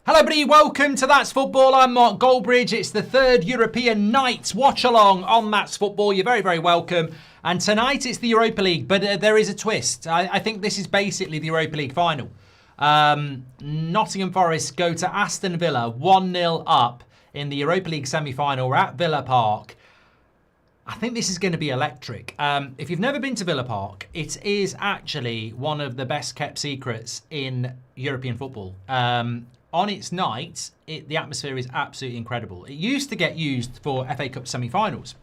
Hello everybody, welcome to That's Football. I'm Mark Goldbridge. It's the third European night watch-along on That's Football. You're very, very welcome. And tonight it's the Europa League, but there is a twist. I think this is basically the Europa League final. Nottingham Forest go to Aston Villa 1-0 up in the Europa League semi-final. We're at Villa Park. I think this is going to be electric. If you've never been to Villa Park, it is actually one of the best kept secrets in European football. On its night, the atmosphere is absolutely incredible. It used to get used for FA Cup semi-finals.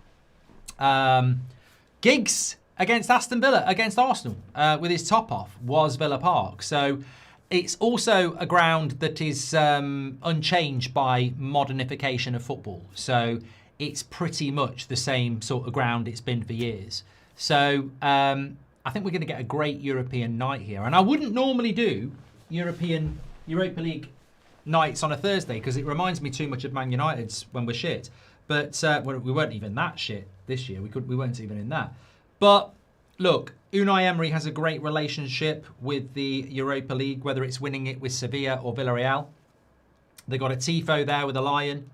Giggs against Aston Villa, against Arsenal, with his top off, was Villa Park. So it's also a ground that is unchanged by modernification of football. So it's pretty much the same sort of ground it's been for years. So I think we're going to get a great European night here. And I wouldn't normally do Europa League nights on a Thursday because it reminds me too much of Man United's when we're shit. But we weren't even that shit this year. We weren't even in that. But look, Unai Emery has a great relationship with the Europa League, whether it's winning it with Sevilla or Villarreal. They got a tifo there with a lion.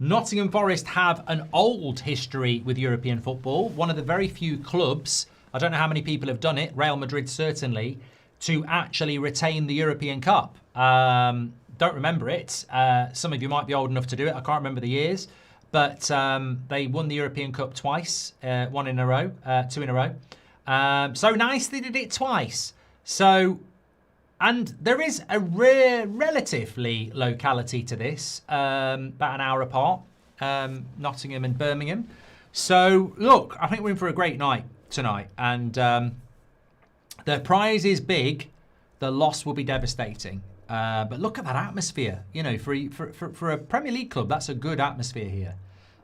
Nottingham Forest have an old history with European football. One of the very few clubs, I don't know how many people have done it, Real Madrid certainly, to actually retain the European Cup. Don't remember it. Some of you might be old enough to do it. I can't remember the years. But they won the European Cup twice, two in a row. So nice they did it twice. So, and there is a relatively locality to this, about an hour apart, Nottingham and Birmingham. So, look, I think we're in for a great night tonight. And the prize is big. The loss will be devastating. But look at that atmosphere. You know, for a Premier League club, that's a good atmosphere here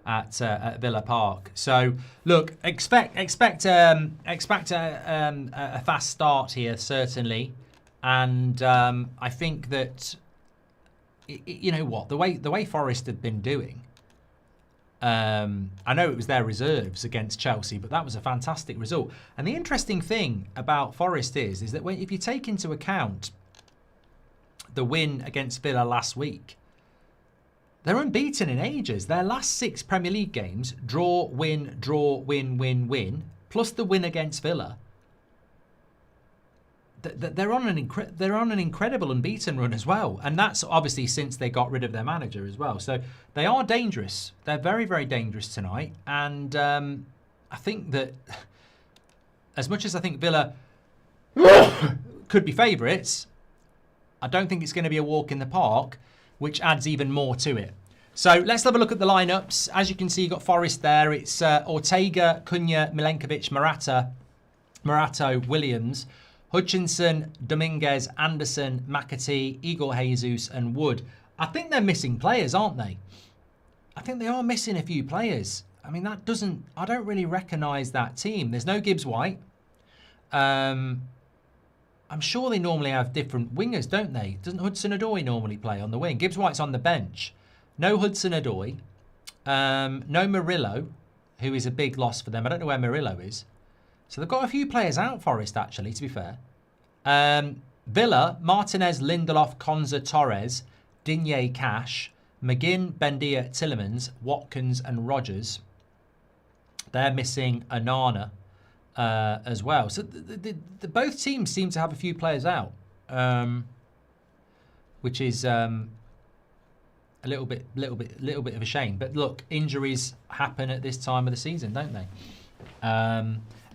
at Villa Park. So look, expect a fast start here certainly, and I think that you know what, the way Forest had been doing. I know it was their reserves against Chelsea, but that was a fantastic result. And the interesting thing about Forest is that if you take into account the win against Villa last week, they're unbeaten in ages. Their last 6 Premier League games, draw, win, win, plus the win against Villa. They're on an incredible unbeaten run as well, and that's obviously since they got rid of their manager as well. So they are dangerous. They're very, very dangerous tonight, and I think that as much as I think Villa could be favourites, I don't think it's going to be a walk in the park, which adds even more to it. So let's have a look at the lineups. As you can see, you've got Forest there. It's Ortega, Cunha, Milenkovic, Morato, Williams, Hutchinson, Dominguez, Anderson, McAtee, Igor Jesus and Wood. I think they're missing players, aren't they? I think they are missing a few players. I mean, I don't really recognise that team. There's no Gibbs-White. I'm sure they normally have different wingers, don't they? Doesn't Hudson-Odoi normally play on the wing? Gibbs-White's on the bench. No Hudson-Odoi. No Murillo, who is a big loss for them. I don't know where Murillo is. So they've got a few players out, Forest, actually, to be fair. Villa, Martinez, Lindelof, Konza, Torres, Digne, Cash, McGinn, Bendia, Tillemans, Watkins and Rogers. They're missing Anana as well. So both teams seem to have a few players out, which is a little bit of a shame. But look, injuries happen at this time of the season, don't they?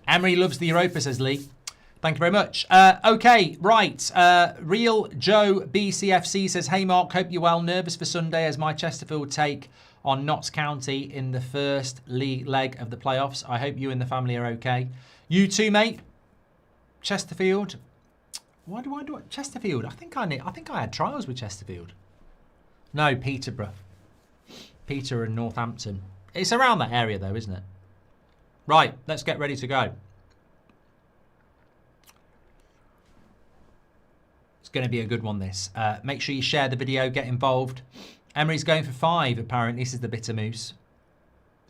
Emery loves the Europa, says Lee. Thank you very much. Okay, right. Real Joe BCFC says, hey Mark, hope you're well. Nervous for Sunday as my Chesterfield take on Notts County in the first league leg of the playoffs. I hope you and the family are okay. You too, mate. Chesterfield. Why do I do it? Chesterfield. I think I had trials with Chesterfield. No, Peterborough. Peter and Northampton. It's around that area though, isn't it? Right, let's get ready to go. It's going to be a good one, this. Make sure you share the video, get involved. Emery's going for 5, apparently. This is the bitter moose.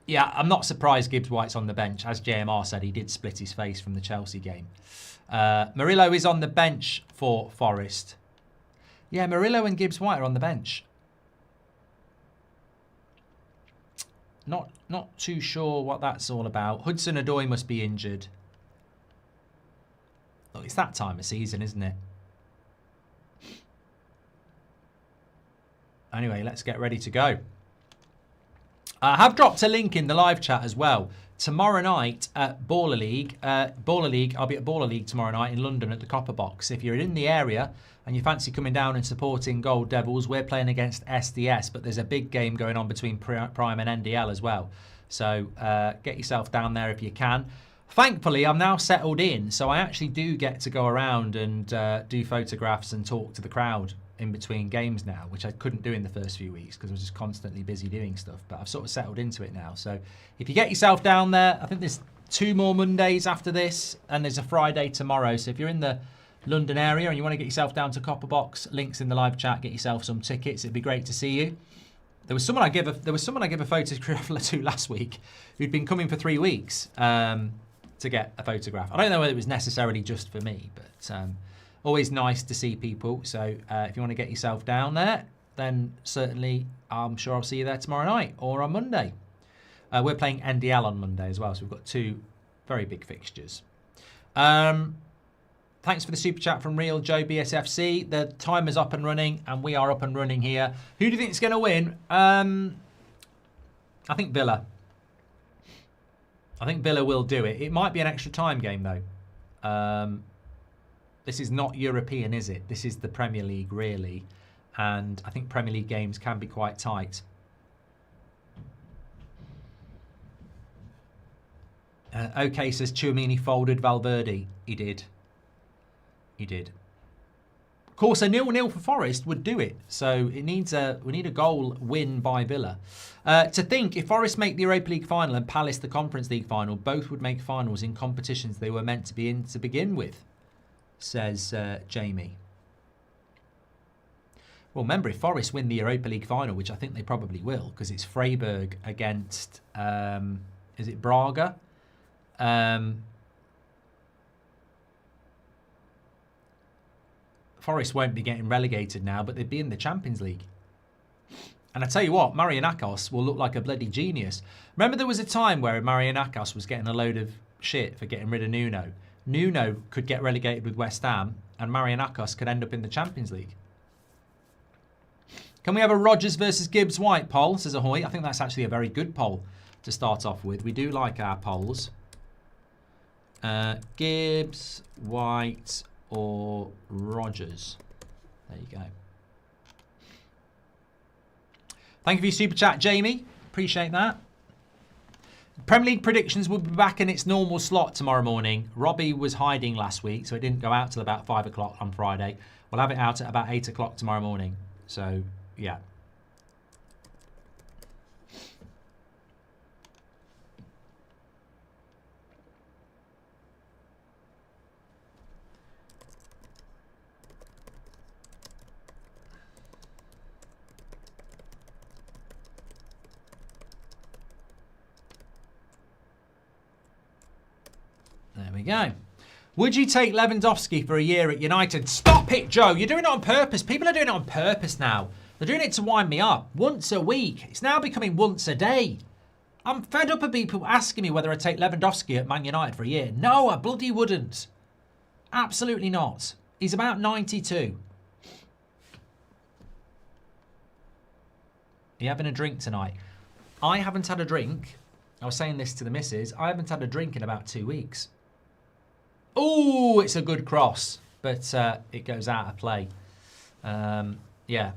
Yeah, I'm not surprised Gibbs-White's on the bench. As JMR said, he did split his face from the Chelsea game. Murillo is on the bench for Forest. Yeah, Murillo and Gibbs-White are on the bench. Not too sure what that's all about. Hudson-Odoi must be injured. Look, it's that time of season, isn't it? Anyway, let's get ready to go. I have dropped a link in the live chat as well. Tomorrow night at Baller League, I'll be at Baller League tomorrow night in London at the Copper Box. If you're in the area and you fancy coming down and supporting Gold Devils, we're playing against SDS, but there's a big game going on between Prime and NDL as well. So get yourself down there if you can. Thankfully, I'm now settled in, so I actually do get to go around and do photographs and talk to the crowd in between games now, which I couldn't do in the first few weeks because I was just constantly busy doing stuff. But I've sort of settled into it now. So if you get yourself down there, I think there's 2 more Mondays after this, and there's a Friday tomorrow. So if you're in the London area and you want to get yourself down to Copper Box, links in the live chat, get yourself some tickets. It'd be great to see you. There was someone I gave a photograph to last week who'd been coming for 3 weeks to get a photograph. I don't know whether it was necessarily just for me, but always nice to see people. So if you want to get yourself down there, then certainly I'm sure I'll see you there tomorrow night or on Monday. We're playing NDL on Monday as well, so we've got 2 very big fixtures. Thanks for the super chat from Real Joe BSFC. The timer's up and running, and we are up and running here. Who do you think is going to win? I think Villa. I think Villa will do it. It might be an extra time game, though. This is not European, is it? This is the Premier League, really. And I think Premier League games can be quite tight. OK says Tchouameni folded Valverde. He did. He did. Of course, a 0-0 for Forest would do it. So it needs we need a goal win by Villa. To think, if Forest make the Europa League final and Palace the Conference League final, both would make finals in competitions they were meant to be in to begin with, says Jamie. Well, remember, if Forest win the Europa League final, which I think they probably will, because it's Freiburg against, is it Braga? Forest won't be getting relegated now, but they'd be in the Champions League. And I tell you what, Marianakos will look like a bloody genius. Remember there was a time where Marianakos was getting a load of shit for getting rid of Nuno. Nuno could get relegated with West Ham, and Marianakos could end up in the Champions League. Can we have a Rodgers versus Gibbs-White poll, says Ahoy? I think that's actually a very good poll to start off with. We do like our polls. Gibbs, White, or Rodgers. There you go. Thank you for your super chat, Jamie. Appreciate that. Premier League predictions will be back in its normal slot tomorrow morning. Robbie was hiding last week, so it didn't go out till about 5 o'clock on Friday. We'll have it out at about 8 o'clock tomorrow morning. So, yeah. There we go. Would you take Lewandowski for a year at United? Stop it, Joe. You're doing it on purpose. People are doing it on purpose now. They're doing it to wind me up. Once a week. It's now becoming once a day. I'm fed up of people asking me whether I'd take Lewandowski at Man United for a year. No, I bloody wouldn't. Absolutely not. He's about 92. Are you having a drink tonight? I haven't had a drink. I was saying this to the missus. I haven't had a drink in about 2 weeks. Oh, it's a good cross, but it goes out of play. Yeah.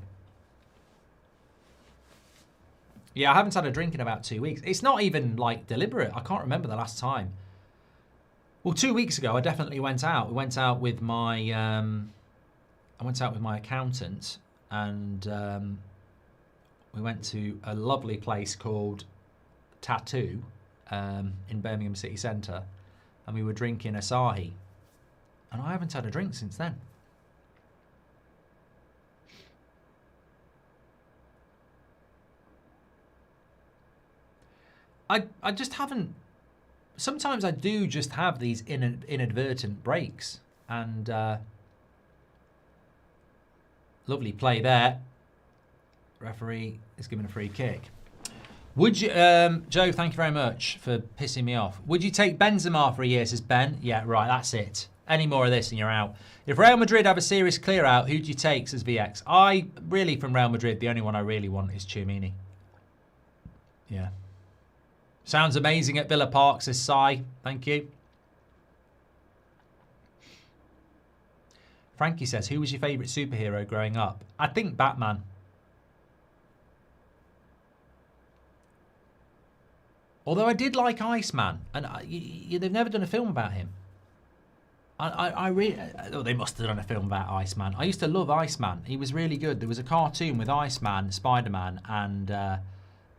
Yeah, I haven't had a drink in about 2 weeks. It's not even like deliberate. I can't remember the last time. Well, 2 weeks ago, I definitely went out. We went out with my, I went out with my accountant, and we went to a lovely place called Tattoo in Birmingham City Centre. And we were drinking Asahi. And I haven't had a drink since then. I just haven't... Sometimes I do just have these inadvertent breaks. And Lovely play there. Referee is giving a free kick. Would you, Joe, thank you very much for pissing me off. Would you take Benzema for a year, says Ben? Yeah, right, that's it. Any more of this and you're out. If Real Madrid have a serious clear out, who do you take, says VX? I, really, from Real Madrid, the only one I really want is Tchouaméni. Yeah. Sounds amazing at Villa Park, says Sai. Thank you. Frankie says, who was your favourite superhero growing up? I think Batman. Although I did like Iceman, and they've never done a film about him. I really, oh, they must have done a film about Iceman. I used to love Iceman. He was really good. There was a cartoon with Iceman, Spider-Man, and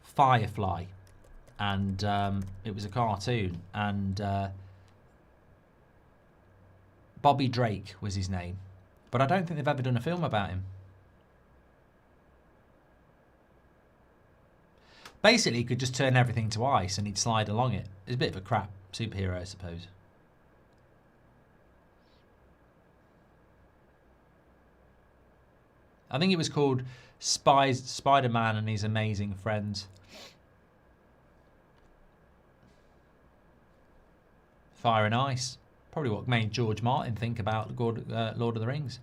Firefly, and it was a cartoon, and Bobby Drake was his name, but I don't think they've ever done a film about him. Basically, he could just turn everything to ice and he'd slide along it. It's a bit of a crap superhero, I suppose. I think it was called Spider-Man and His Amazing Friends. Fire and Ice. Probably what made George Martin think about Lord of the Rings.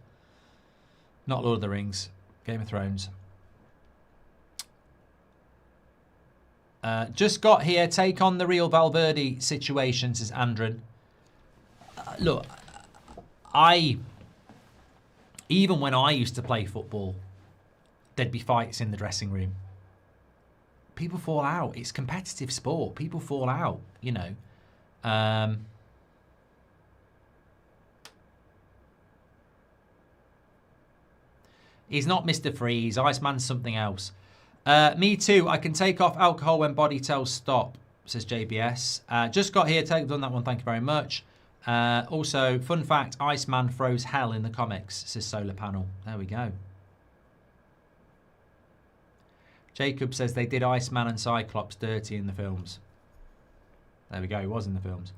Not Lord of the Rings. Game of Thrones. Just got here. Take on the Real Valverde situation, says Andren. Look, even when I used to play football, there'd be fights in the dressing room. People fall out. It's competitive sport. People fall out, you know. He's not Mr. Freeze. Iceman's something else. Me too. I can take off alcohol when body tells stop, says JBS. Just got here. Done that one. Thank you very much. Also, fun fact, Iceman froze hell in the comics, says Solar Panel. There we go. Jacob says they did Iceman and Cyclops dirty in the films. There we go. He was in the films.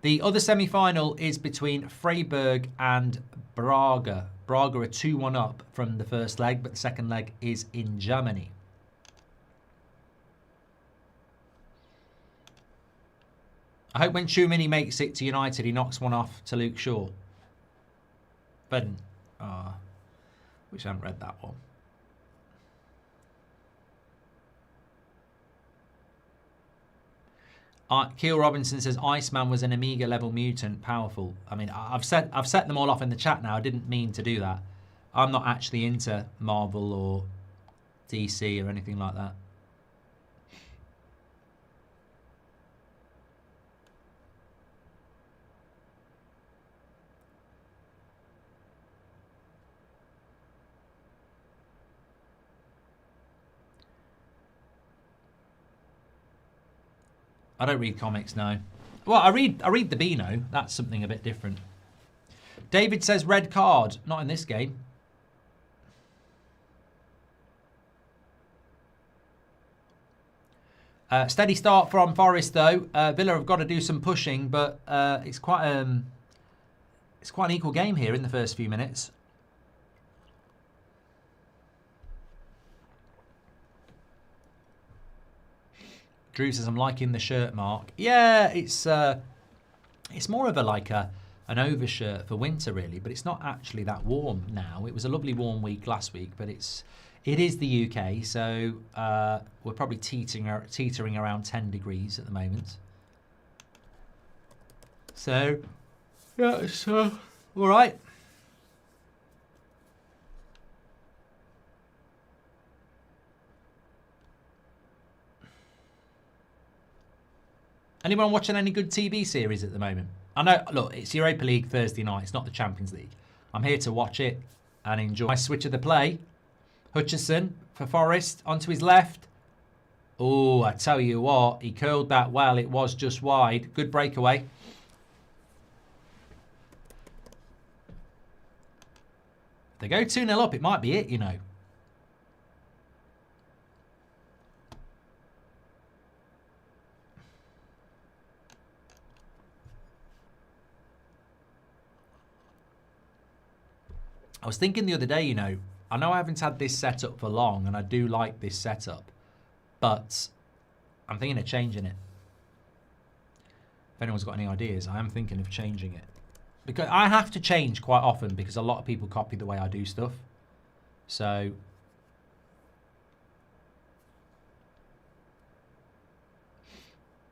The other semi-final is between Freiburg and Braga. Braga are 2-1 up from the first leg, but the second leg is in Germany. I hope when Tchouaméni makes it to United, he knocks one off to Luke Shaw. But, wish I hadn't read that one. Keel Robinson says Iceman was an Amiga level mutant, powerful. I mean, I've set them all off in the chat now. I didn't mean to do that. I'm not actually into Marvel or DC or anything like that. I don't read comics now. Well, I read the Beano. That's something a bit different. David says red card. Not in this game. Steady start from Forest though. Villa have got to do some pushing, but it's quite an equal game here in the first few minutes. Drew says I'm liking the shirt, Mark. Yeah, it's more of an overshirt for winter really, but it's not actually that warm now. It was a lovely warm week last week, but it is the UK, so we're probably teetering around 10 degrees at the moment. So yeah, it's all right. Anyone watching any good TV series at the moment? I know, look, it's Europa League Thursday night. It's not the Champions League. I'm here to watch it and enjoy. My switch of the play. Hutchison for Forest onto his left. Oh, I tell you what, he curled that well. It was just wide. Good breakaway. If they go 2-0 up, it might be it, you know. I was thinking the other day, you know I haven't had this setup for long, and I do like this setup, but I'm thinking of changing it. If anyone's got any ideas, I am thinking of changing it. Because I have to change quite often because a lot of people copy the way I do stuff. So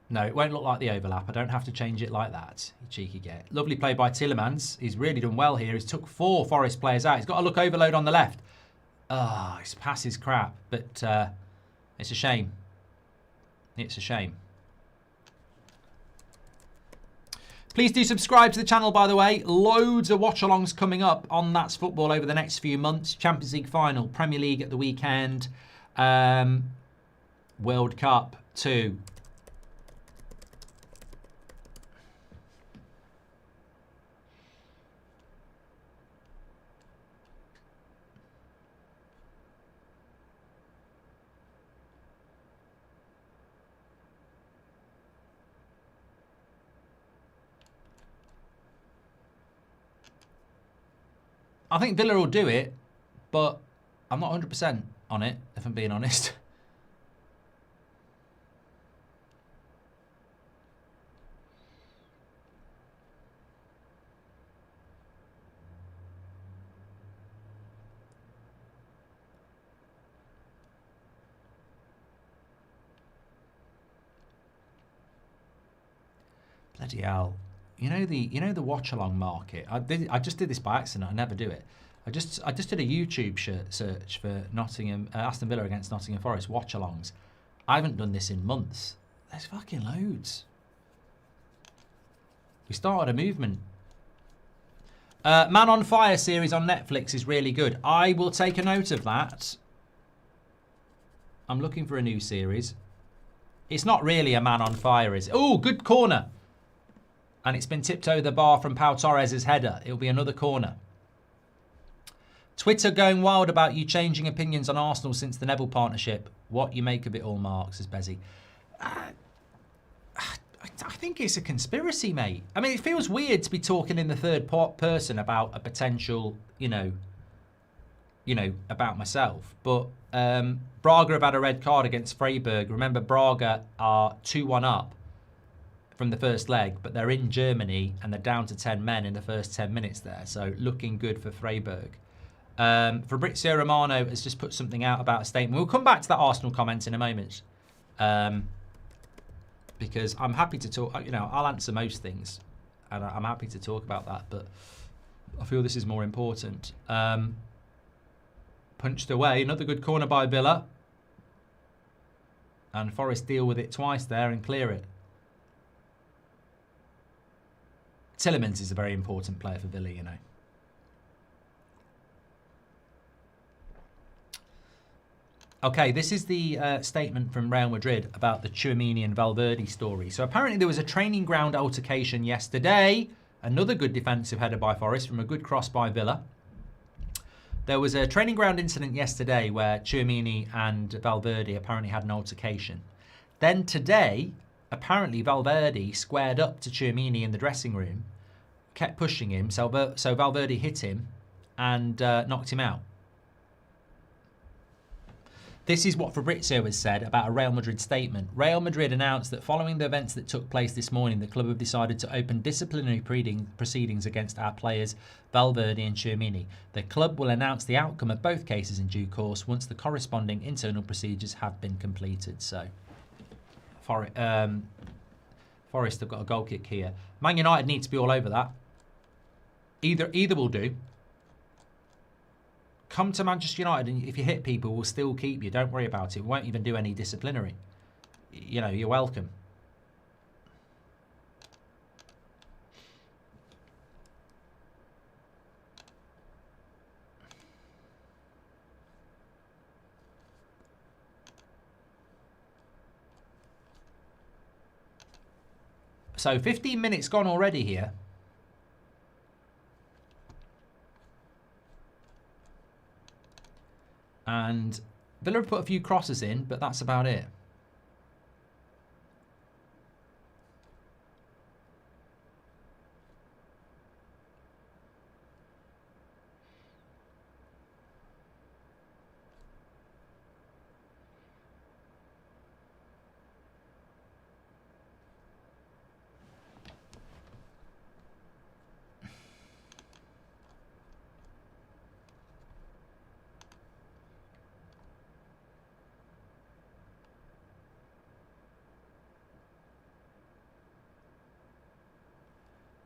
no, it won't look like the overlap. I don't have to change it like that. You cheeky get. Lovely play by Tielemans. He's really done well here. He's took 4 Forest players out. He's got a look overload on the left. Ah, his pass is crap, but it's a shame. It's a shame. Please do subscribe to the channel, by the way. Loads of watch-alongs coming up on That's Football over the next few months. Champions League final, Premier League at the weekend, World Cup 2. I think Villa will do it, but I'm not 100% on it, if I'm being honest. Bloody hell. You know the Watchalong market. I just did this by accident. I never do it. I just did a YouTube search for Aston Villa against Nottingham Forest Watchalongs. I haven't done this in months. There's fucking loads. We started a movement. Man on Fire series on Netflix is really good. I will take a note of that. I'm looking for a new series. It's not really a Man on Fire, is it? Oh, good corner. And it's been tipped over the bar from Pau Torres' header. It'll be another corner. Twitter going wild about you changing opinions on Arsenal since the Neville partnership. What you make of it all, Mark, says Bezzy. I think it's a conspiracy, mate. I mean, it feels weird to be talking in the third person about a potential, you know, about myself. But Braga have had a red card against Freiburg. Remember, Braga are 2-1 up from the first leg, but they're in Germany and they're down to 10 men in the first 10 minutes there. So looking good for Freiburg. Fabrizio Romano has just put something out about a statement. We'll come back to that Arsenal comment in a moment. Because I'm happy to talk, I'll answer most things and I'm happy to talk about that, but I feel this is more important. Punched away, another good corner by Villa. And Forest deal with it twice there and clear it. Tielemans is a very important player for Villa, you know. Okay, this is the statement from Real Madrid about the Tchouaméni and Valverde story. So apparently there was a training ground altercation yesterday. Another good defensive header by Forest from a good cross by Villa. There was a training ground incident yesterday where Tchouaméni and Valverde apparently had an altercation. Then today, apparently Valverde squared up to Tchouaméni in the dressing room, kept pushing him, so Valverde hit him and knocked him out. This is what Fabrizio has said about a Real Madrid statement. Real Madrid announced that following the events that took place this morning, the club have decided to open disciplinary proceedings against our players, Valverde and Tchouaméni. The club will announce the outcome of both cases in due course once the corresponding internal procedures have been completed. So, Forest have got a goal kick here. Man United need to be all over that. Either will do. Come to Manchester United and if you hit people, we'll still keep you. Don't worry about it. We won't even do any disciplinary. You know, you're welcome. So 15 minutes gone already here. And Villa have put a few crosses in, but that's about it.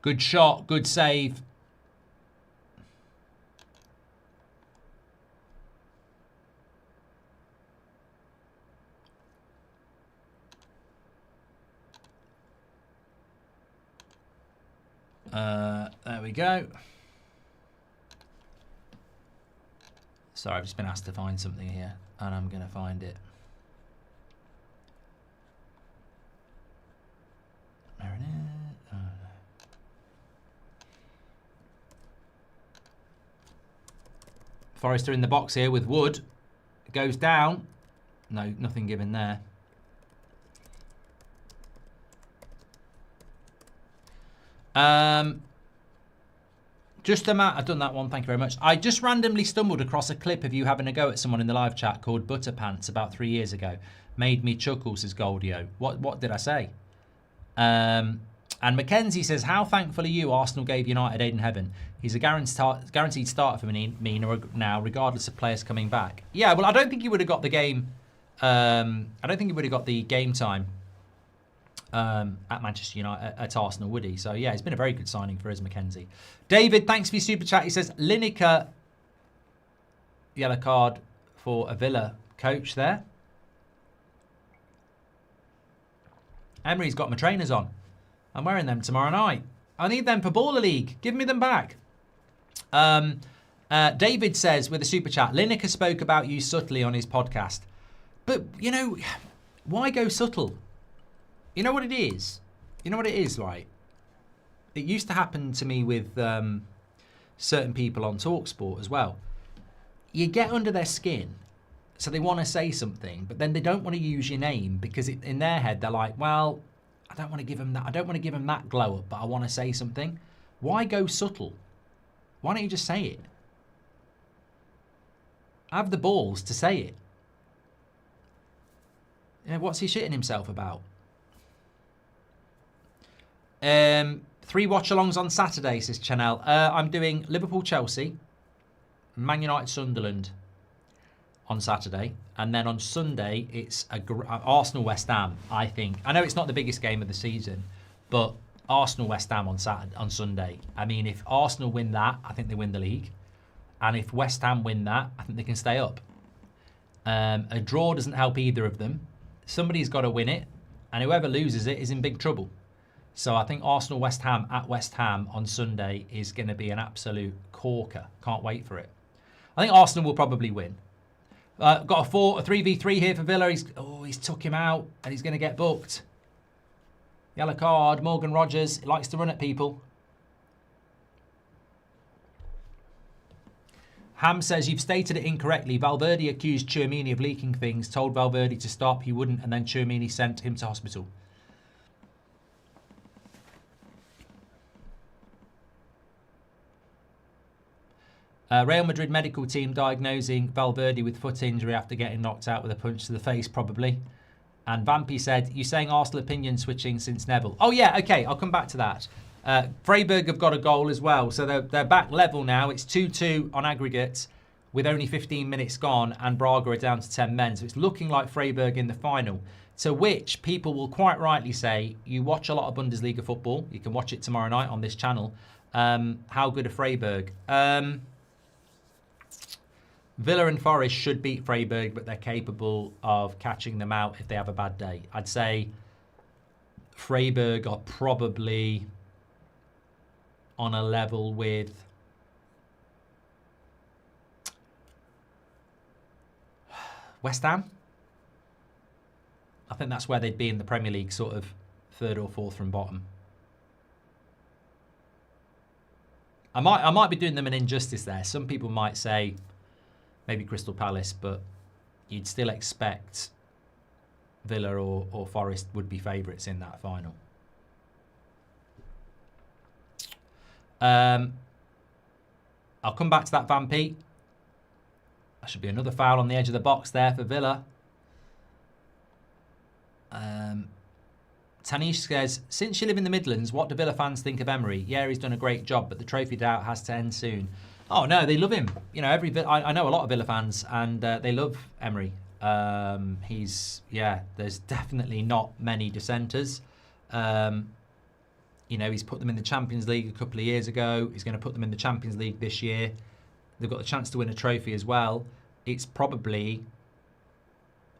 Good shot, good save. There we go. Sorry, I've just been asked to find something here, and I'm going to find it. There it is. Forrester in the box here with Wood. It goes down. No, nothing given there. Just a I've done that one, thank you very much. I just randomly stumbled across a clip of you having a go at someone in the live chat called Butterpants about 3 years ago. Made me chuckle, says Goldio. What did I say? And Mackenzie says, how thankful are you Arsenal gave United Aid in Heaven? He's a guaranteed starter for me now, regardless of players coming back. Yeah, well, I don't think he would have got the game. I don't think he would have got the game time at Manchester United, at Arsenal, would he? So, yeah, it's been a very good signing for us, Mackenzie. David, thanks for your super chat. He says, Lineker, yellow card for a Villa coach there. Emery's got my trainers on. I'm wearing them tomorrow night. I need them for Baller League. Give me them back. David says with a super chat, Lineker spoke about you subtly on his podcast. But, you know, why go subtle? You know what it is? You know what it is, right? It used to happen to me with certain people on TalkSport as well. You get under their skin, so they want to say something, but then they don't want to use your name because in their head they're like, well, I don't want to give them that. I don't want to give them that glow up, but I want to say something. Why go subtle? Why don't you just say it? Have the balls to say it. You know, what's he shitting himself about? 3 watch-alongs on Saturday, says Chanel. I'm doing Liverpool-Chelsea, Man United-Sunderland on Saturday. And then on Sunday, it's Arsenal-West Ham, I think. I know it's not the biggest game of the season, but Arsenal-West Ham on Sunday. I mean, if Arsenal win that, I think they win the league. And if West Ham win that, I think they can stay up. A draw doesn't help either of them. Somebody's got to win it, and whoever loses it is in big trouble. So I think Arsenal-West Ham at West Ham on Sunday is going to be an absolute corker. Can't wait for it. I think Arsenal will probably win. Got a 3v3 here for Villa. He's took him out, and he's going to get booked. Yellow card, Morgan Rogers. He likes to run at people. Ham says, you've stated it incorrectly. Valverde accused Tchouaméni of leaking things, told Valverde to stop, he wouldn't, and then Tchouaméni sent him to hospital. Real Madrid medical team diagnosing Valverde with foot injury after getting knocked out with a punch to the face, probably. And Vampy said, you saying Arsenal opinion switching since Neville? Oh, yeah, okay, I'll come back to that. Freiburg have got a goal as well, so they're back level now. It's 2-2 on aggregate with only 15 minutes gone, and Braga are down to 10 men. So it's looking like Freiburg in the final, to which people will quite rightly say, you watch a lot of Bundesliga football. You can watch it tomorrow night on this channel. How good are Freiburg? Villa and Forest should beat Freiburg, but they're capable of catching them out if they have a bad day. I'd say Freiburg are probably on a level with West Ham. I think that's where they'd be in the Premier League, sort of 3rd or 4th from bottom. I might be doing them an injustice there. Some people might say maybe Crystal Palace, but you'd still expect Villa or Forest would be favourites in that final. I'll come back to that, Vampy. That should be another foul on the edge of the box there for Villa. Tanish says, since you live in the Midlands, what do Villa fans think of Emery? Yeah, he's done a great job, but the trophy drought has to end soon. Oh, no, they love him. You know, I know a lot of Villa fans, and they love Emery. There's definitely not many dissenters. You know, he's put them in the Champions League a couple of years ago. He's going to put them in the Champions League this year. They've got the chance to win a trophy as well. It's probably,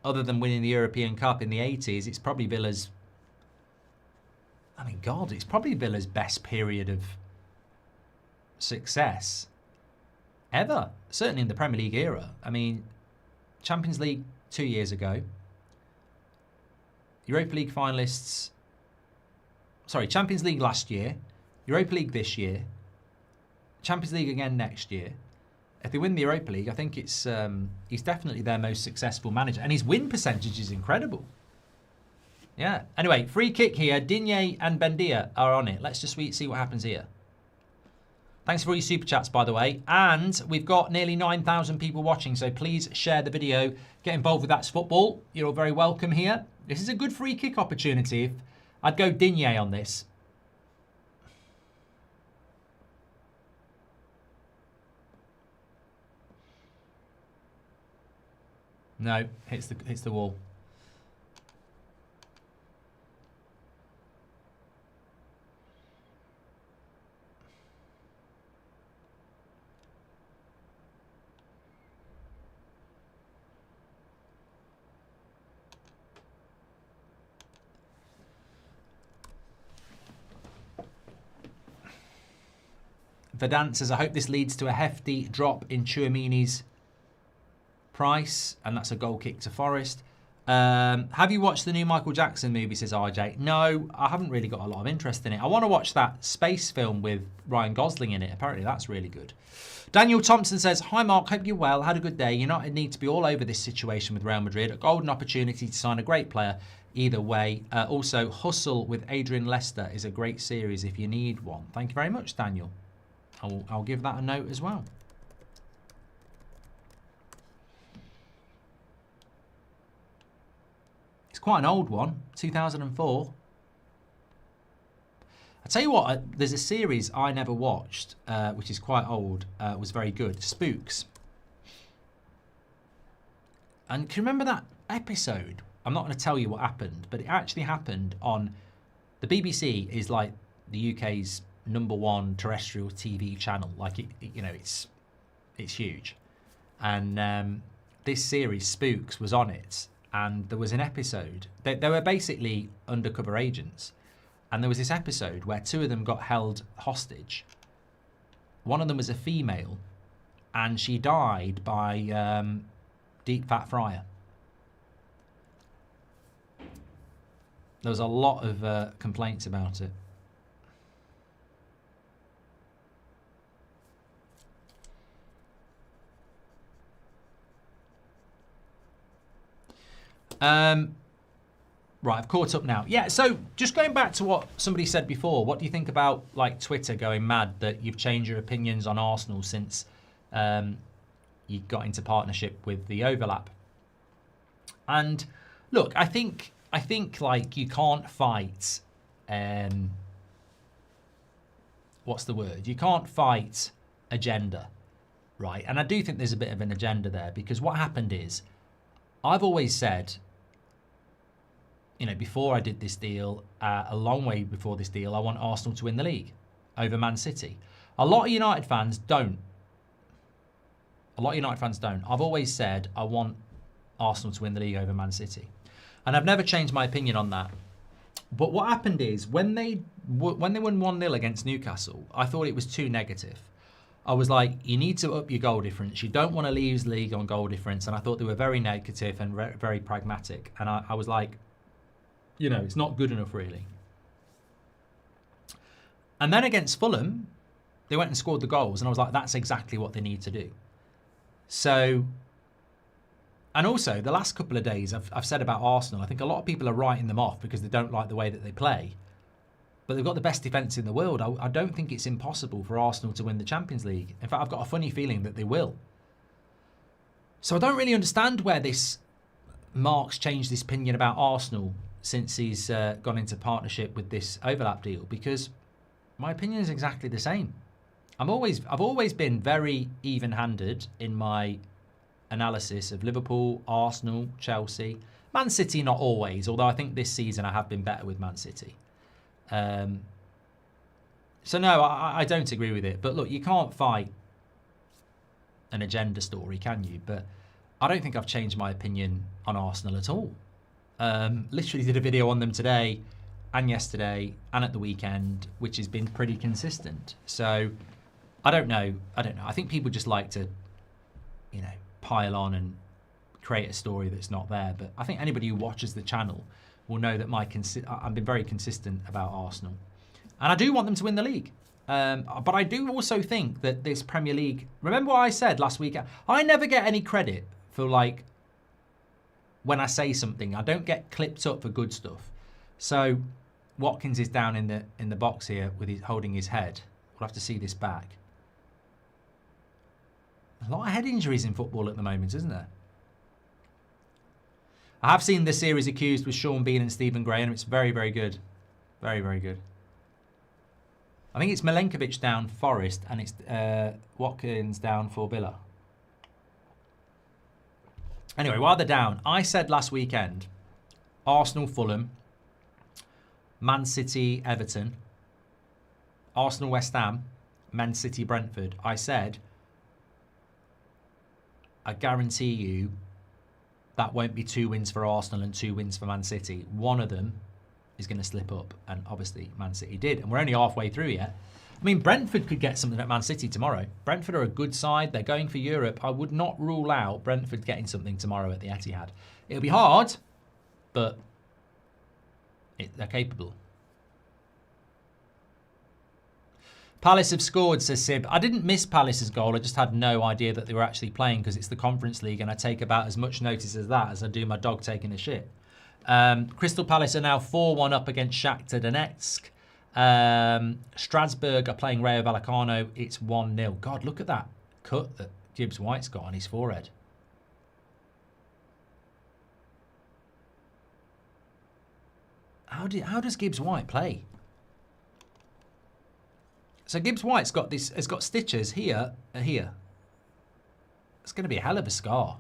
other than winning the European Cup in the 80s, it's probably Villa's, I mean, God, it's probably Villa's best period of success ever. Certainly in the Premier League era. I mean, Champions League 2 years ago. Europa League finalists, sorry, Champions League last year. Europa League this year. Champions League again next year. If they win the Europa League, I think it's he's definitely their most successful manager. And his win percentage is incredible. Yeah. Anyway, free kick here. Digne and Bendia are on it. Let's just see what happens here. Thanks for all your super chats, by the way. And we've got nearly 9,000 people watching, so please share the video. Get involved with That's Football. You're all very welcome here. This is a good free kick opportunity. I'd go Digne on this. No, hits the wall. Vedant says, I hope this leads to a hefty drop in Tchouameni's price, and that's a goal kick to Forest. Have you watched the new Michael Jackson movie, says RJ? No, I haven't really got a lot of interest in it. I want to watch that space film with Ryan Gosling in it. Apparently that's really good. Daniel Thompson says, hi Mark, hope you're well, had a good day. United need to be all over this situation with Real Madrid. A golden opportunity to sign a great player either way. Also, Hustle with Adrian Lester is a great series if you need one. Thank you very much, Daniel. I'll give that a note as well. It's quite an old one, 2004. I tell you what, there's a series I never watched, which is quite old, was very good, Spooks. And can you remember that episode? I'm not going to tell you what happened, but it actually happened on, the BBC is like the UK's #1 terrestrial TV channel. Like you know, it's huge. And this series, Spooks, was on it. And there was an episode. They were basically undercover agents. And there was this episode where two of them got held hostage. One of them was a female. And she died by deep fat fryer. There was a lot of complaints about it. Right, I've caught up now. Yeah, so just going back to what somebody said before, what do you think about like Twitter going mad that you've changed your opinions on Arsenal since you got into partnership with the overlap? And look, I think like you can't fight what's the word? You can't fight agenda, right? And I do think there's a bit of an agenda there, because what happened is, I've always said, you know, before I did this deal, a long way before this deal, I want Arsenal to win the league over Man City. A lot of United fans don't. I've always said I want Arsenal to win the league over Man City. And I've never changed my opinion on that. But what happened is, when they won 1-0 against Newcastle, I thought it was too negative. I was like, you need to up your goal difference. You don't want to lose the league on goal difference. And I thought they were very negative and very pragmatic. And I was like, you know, it's not good enough, really. And then against Fulham, they went and scored the goals. And I was like, that's exactly what they need to do. So, and also, the last couple of days, I've said about Arsenal, I think a lot of people are writing them off because they don't like the way that they play. But they've got the best defence in the world. I don't think it's impossible for Arsenal to win the Champions League. In fact, I've got a funny feeling that they will. So I don't really understand where this Mark's changed his opinion about Arsenal since he's gone into partnership with this overlap deal, because my opinion is exactly the same. I've always been very even-handed in my analysis of Liverpool, Arsenal, Chelsea. Man City, not always, although I think this season I have been better with Man City. So no, I don't agree with it. But look, you can't fight an agenda story, can you? But I don't think I've changed my opinion on Arsenal at all. Literally did a video on them today and yesterday and at the weekend, which has been pretty consistent. So I don't know. I think people just like to, pile on and create a story that's not there. But I think anybody who watches the channel will know that I've been very consistent about Arsenal. And I do want them to win the league. But I do also think that this Premier League... Remember what I said last week? I never get any credit for, when I say something. I don't get clipped up for good stuff. So Watkins is down in the box here with holding his head. We'll have to see this back. A lot of head injuries in football at the moment, isn't there? I have seen the series accused with Sean Bean and Stephen Graham. It's very, very good. Very, very good. I think it's Milenkovic down Forest and it's Watkins down for Villa. Anyway, while they're down, I said last weekend, Arsenal, Fulham, Man City, Everton, Arsenal, West Ham, Man City, Brentford. I said, I guarantee you that won't be 2 wins for Arsenal and 2 wins for Man City. One of them is going to slip up, and obviously Man City did, and we're only halfway through yet. I mean, Brentford could get something at Man City tomorrow. Brentford are a good side. They're going for Europe. I would not rule out Brentford getting something tomorrow at the Etihad. It'll be hard, but they're capable. Palace have scored, says Sib. I didn't miss Palace's goal. I just had no idea that they were actually playing because it's the Conference League and I take about as much notice as that as I do my dog taking a shit. Crystal Palace are now 4-1 up against Shakhtar Donetsk. Strasbourg are playing Rayo Vallecano. It's 1-0. God, look at that cut that Gibbs White's got on his forehead. How does Gibbs White play? So Gibbs White's has got stitches here and here. It's going to be a hell of a scar.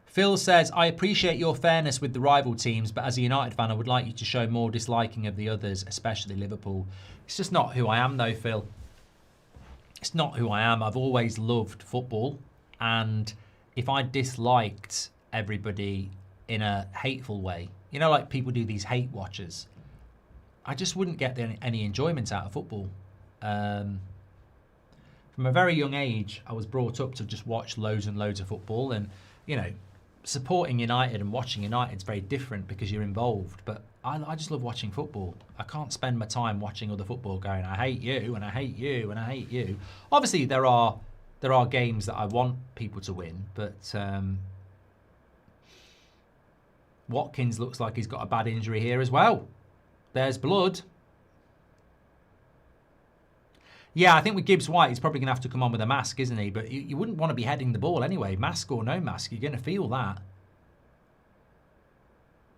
Phil says, I appreciate your fairness with the rival teams, but as a United fan, I would like you to show more disliking of the others, especially Liverpool. It's just not who I am, though, Phil. It's not who I am. I've always loved football. And if I disliked everybody in a hateful way, like people do these hate watchers, I just wouldn't get any enjoyment out of football. From a very young age, I was brought up to just watch loads and loads of football. And, supporting United and watching United is very different because you're involved. But I just love watching football. I can't spend my time watching other football going, I hate you and I hate you and I hate you. Obviously, there are games that I want people to win, but Watkins looks like he's got a bad injury here as well. There's blood. Yeah, I think with Gibbs White, he's probably going to have to come on with a mask, isn't he? But you wouldn't want to be heading the ball anyway. Mask or no mask, you're going to feel that.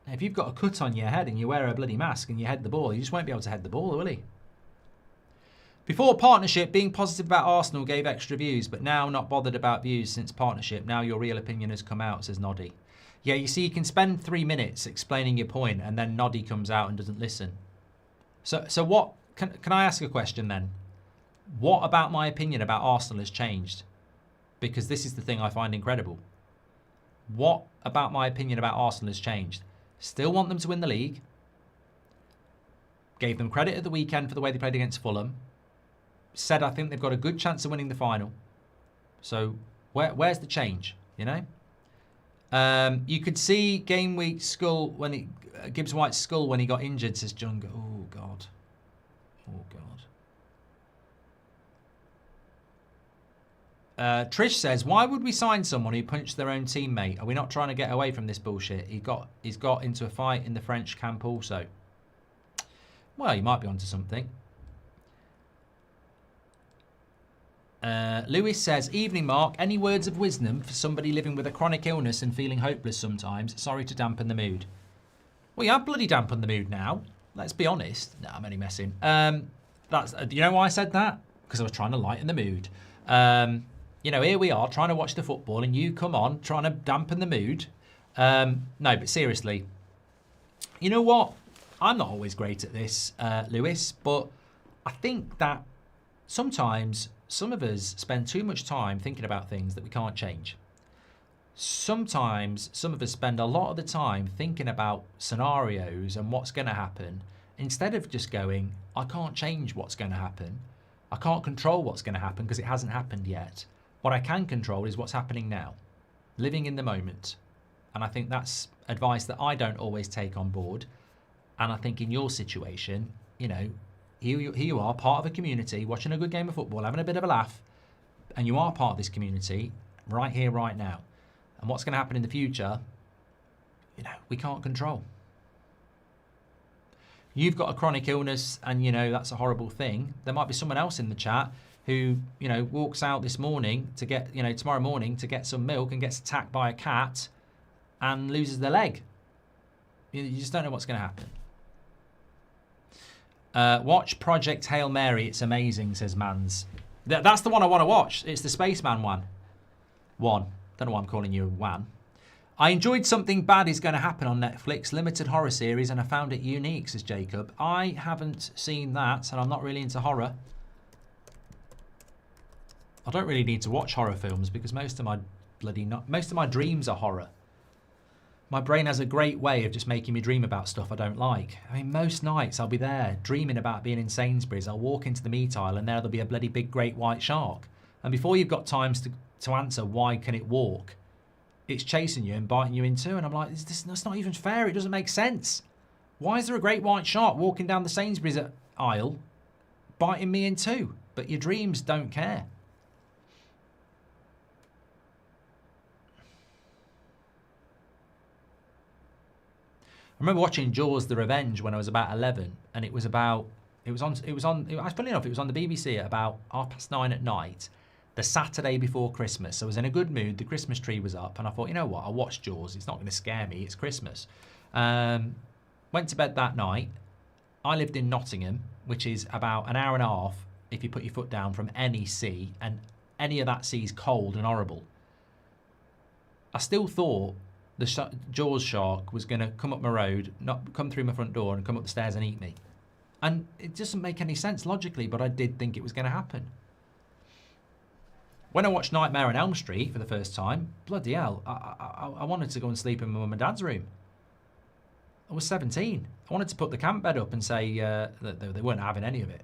If you've got a cut on your head and you wear a bloody mask and you head the ball, you just won't be able to head the ball, will he? Before partnership, being positive about Arsenal gave extra views, but now not bothered about views since partnership. Now your real opinion has come out, says Noddy. Yeah, you see, you can spend 3 minutes explaining your point and then Noddy comes out and doesn't listen. So what, can I ask a question then? What about my opinion about Arsenal has changed? Because this is the thing I find incredible. What about my opinion about Arsenal has changed? Still want them to win the league. Gave them credit at the weekend for the way they played against Fulham. Said I think they've got a good chance of winning the final. So where's the change, You could see game week skull when Gibbs White's skull when he got injured, says Junga. Oh, God. Oh, God. Trish says, why would we sign someone who punched their own teammate? Are we not trying to get away from this bullshit? He's got into a fight in the French camp also. Well, you might be onto something. Lewis says, evening, Mark. Any words of wisdom for somebody living with a chronic illness and feeling hopeless sometimes? Sorry to dampen the mood. Well, you have bloody dampened the mood now. Let's be honest. No, I'm only messing. That's you know why I said that? Because I was trying to lighten the mood. You know, here we are trying to watch the football, and you come on trying to dampen the mood. No, but seriously, you know what? I'm not always great at this, Lewis, but I think that sometimes some of us spend too much time thinking about things that we can't change. Sometimes some of us spend a lot of the time thinking about scenarios and what's going to happen instead of just going, I can't change what's going to happen. I can't control what's going to happen because it hasn't happened yet. What I can control is what's happening now, living in the moment. And I think that's advice that I don't always take on board. And I think in your situation, you know, here you are, part of a community, watching a good game of football, having a bit of a laugh, and you are part of this community right here, right now. And what's going to happen in the future, you know, we can't control. You've got a chronic illness and, you know, that's a horrible thing. There might be someone else in the chat who, you know, walks out this morning to get, you know, tomorrow morning to get some milk and gets attacked by a cat and loses their leg. You just don't know what's going to happen. Watch Project Hail Mary. It's amazing, says Mans. That's the one I want to watch. It's the Spaceman one. Don't know why I'm calling you a Wan. I enjoyed Something Bad Is Going to Happen on Netflix, limited horror series, and I found it unique, says Jacob. I haven't seen that, and I'm not really into horror. I don't really need to watch horror films because most of my dreams are horror. My brain has a great way of just making me dream about stuff I don't like. I mean, most nights I'll be there dreaming about being in Sainsbury's. I'll walk into the meat aisle and there'll be a bloody big great white shark. And before you've got time to answer why can it walk, it's chasing you and biting you in two. And I'm like, that's not even fair. It doesn't make sense. Why is there a great white shark walking down the Sainsbury's aisle biting me in two? But your dreams don't care. I remember watching Jaws: The Revenge when I was about 11, and it was on the BBC at about 9:30 at night, the Saturday before Christmas. I was in a good mood, the Christmas tree was up, and I thought, you know what, I'll watch Jaws, it's not going to scare me, it's Christmas. Went to bed that night. I lived in Nottingham, which is about an hour and a half if you put your foot down from any sea, and any of that sea is cold and horrible. I still thought the Jaws shark was going to come up my road, not come through my front door and come up the stairs and eat me. And it doesn't make any sense logically, but I did think it was going to happen. When I watched Nightmare on Elm Street for the first time, bloody hell, I wanted to go and sleep in my mum and dad's room. I was 17. I wanted to put the camp bed up and say that they weren't having any of it.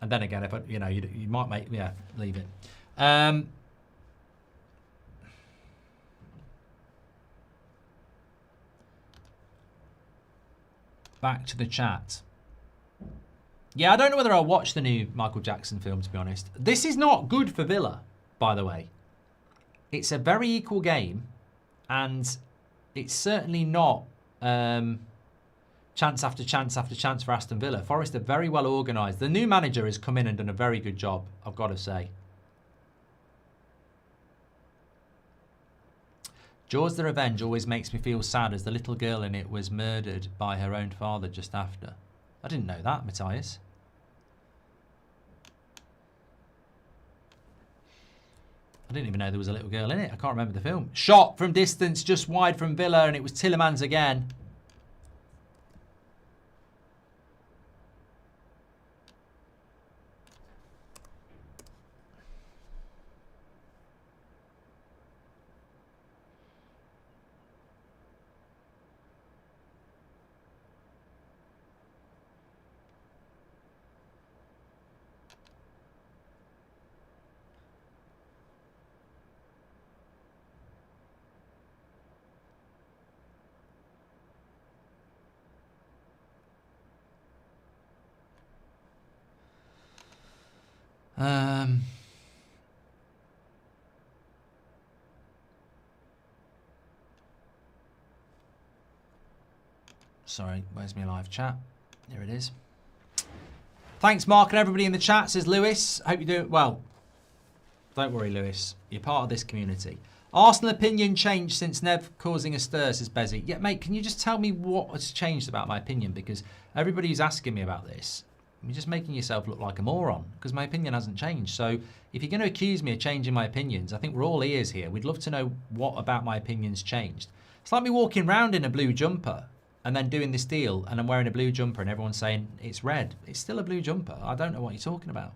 And then again, if I, you know, you might make, yeah, leave it. Back to the chat. Yeah, I don't know whether I'll watch the new Michael Jackson film, to be honest. This is not good for Villa, by the way. It's a very equal game, and it's certainly not chance after chance after chance for Aston Villa. Forest are very well organised. The new manager has come in and done a very good job, I've got to say. Jaws: The Revenge always makes me feel sad as the little girl in it was murdered by her own father just after. I didn't know that, Matthias. I didn't even know there was a little girl in it. I can't remember the film. Shot from distance, just wide from Villa, and it was Tillemans again. Sorry, where's my live chat? Here it is. Thanks, Mark, and everybody in the chat, says Lewis. Hope you're doing well. Don't worry, Lewis. You're part of this community. Arsenal opinion changed since Nev causing a stir, says Bezzy. Yeah, mate, can you just tell me what has changed about my opinion? Because everybody who's asking me about this, you're just making yourself look like a moron, because my opinion hasn't changed. So if you're going to accuse me of changing my opinions, I think we're all ears here. We'd love to know what about my opinions changed. It's like me walking around in a blue jumper and then doing this deal, and I'm wearing a blue jumper and everyone's saying it's red. It's still a blue jumper. I don't know what you're talking about.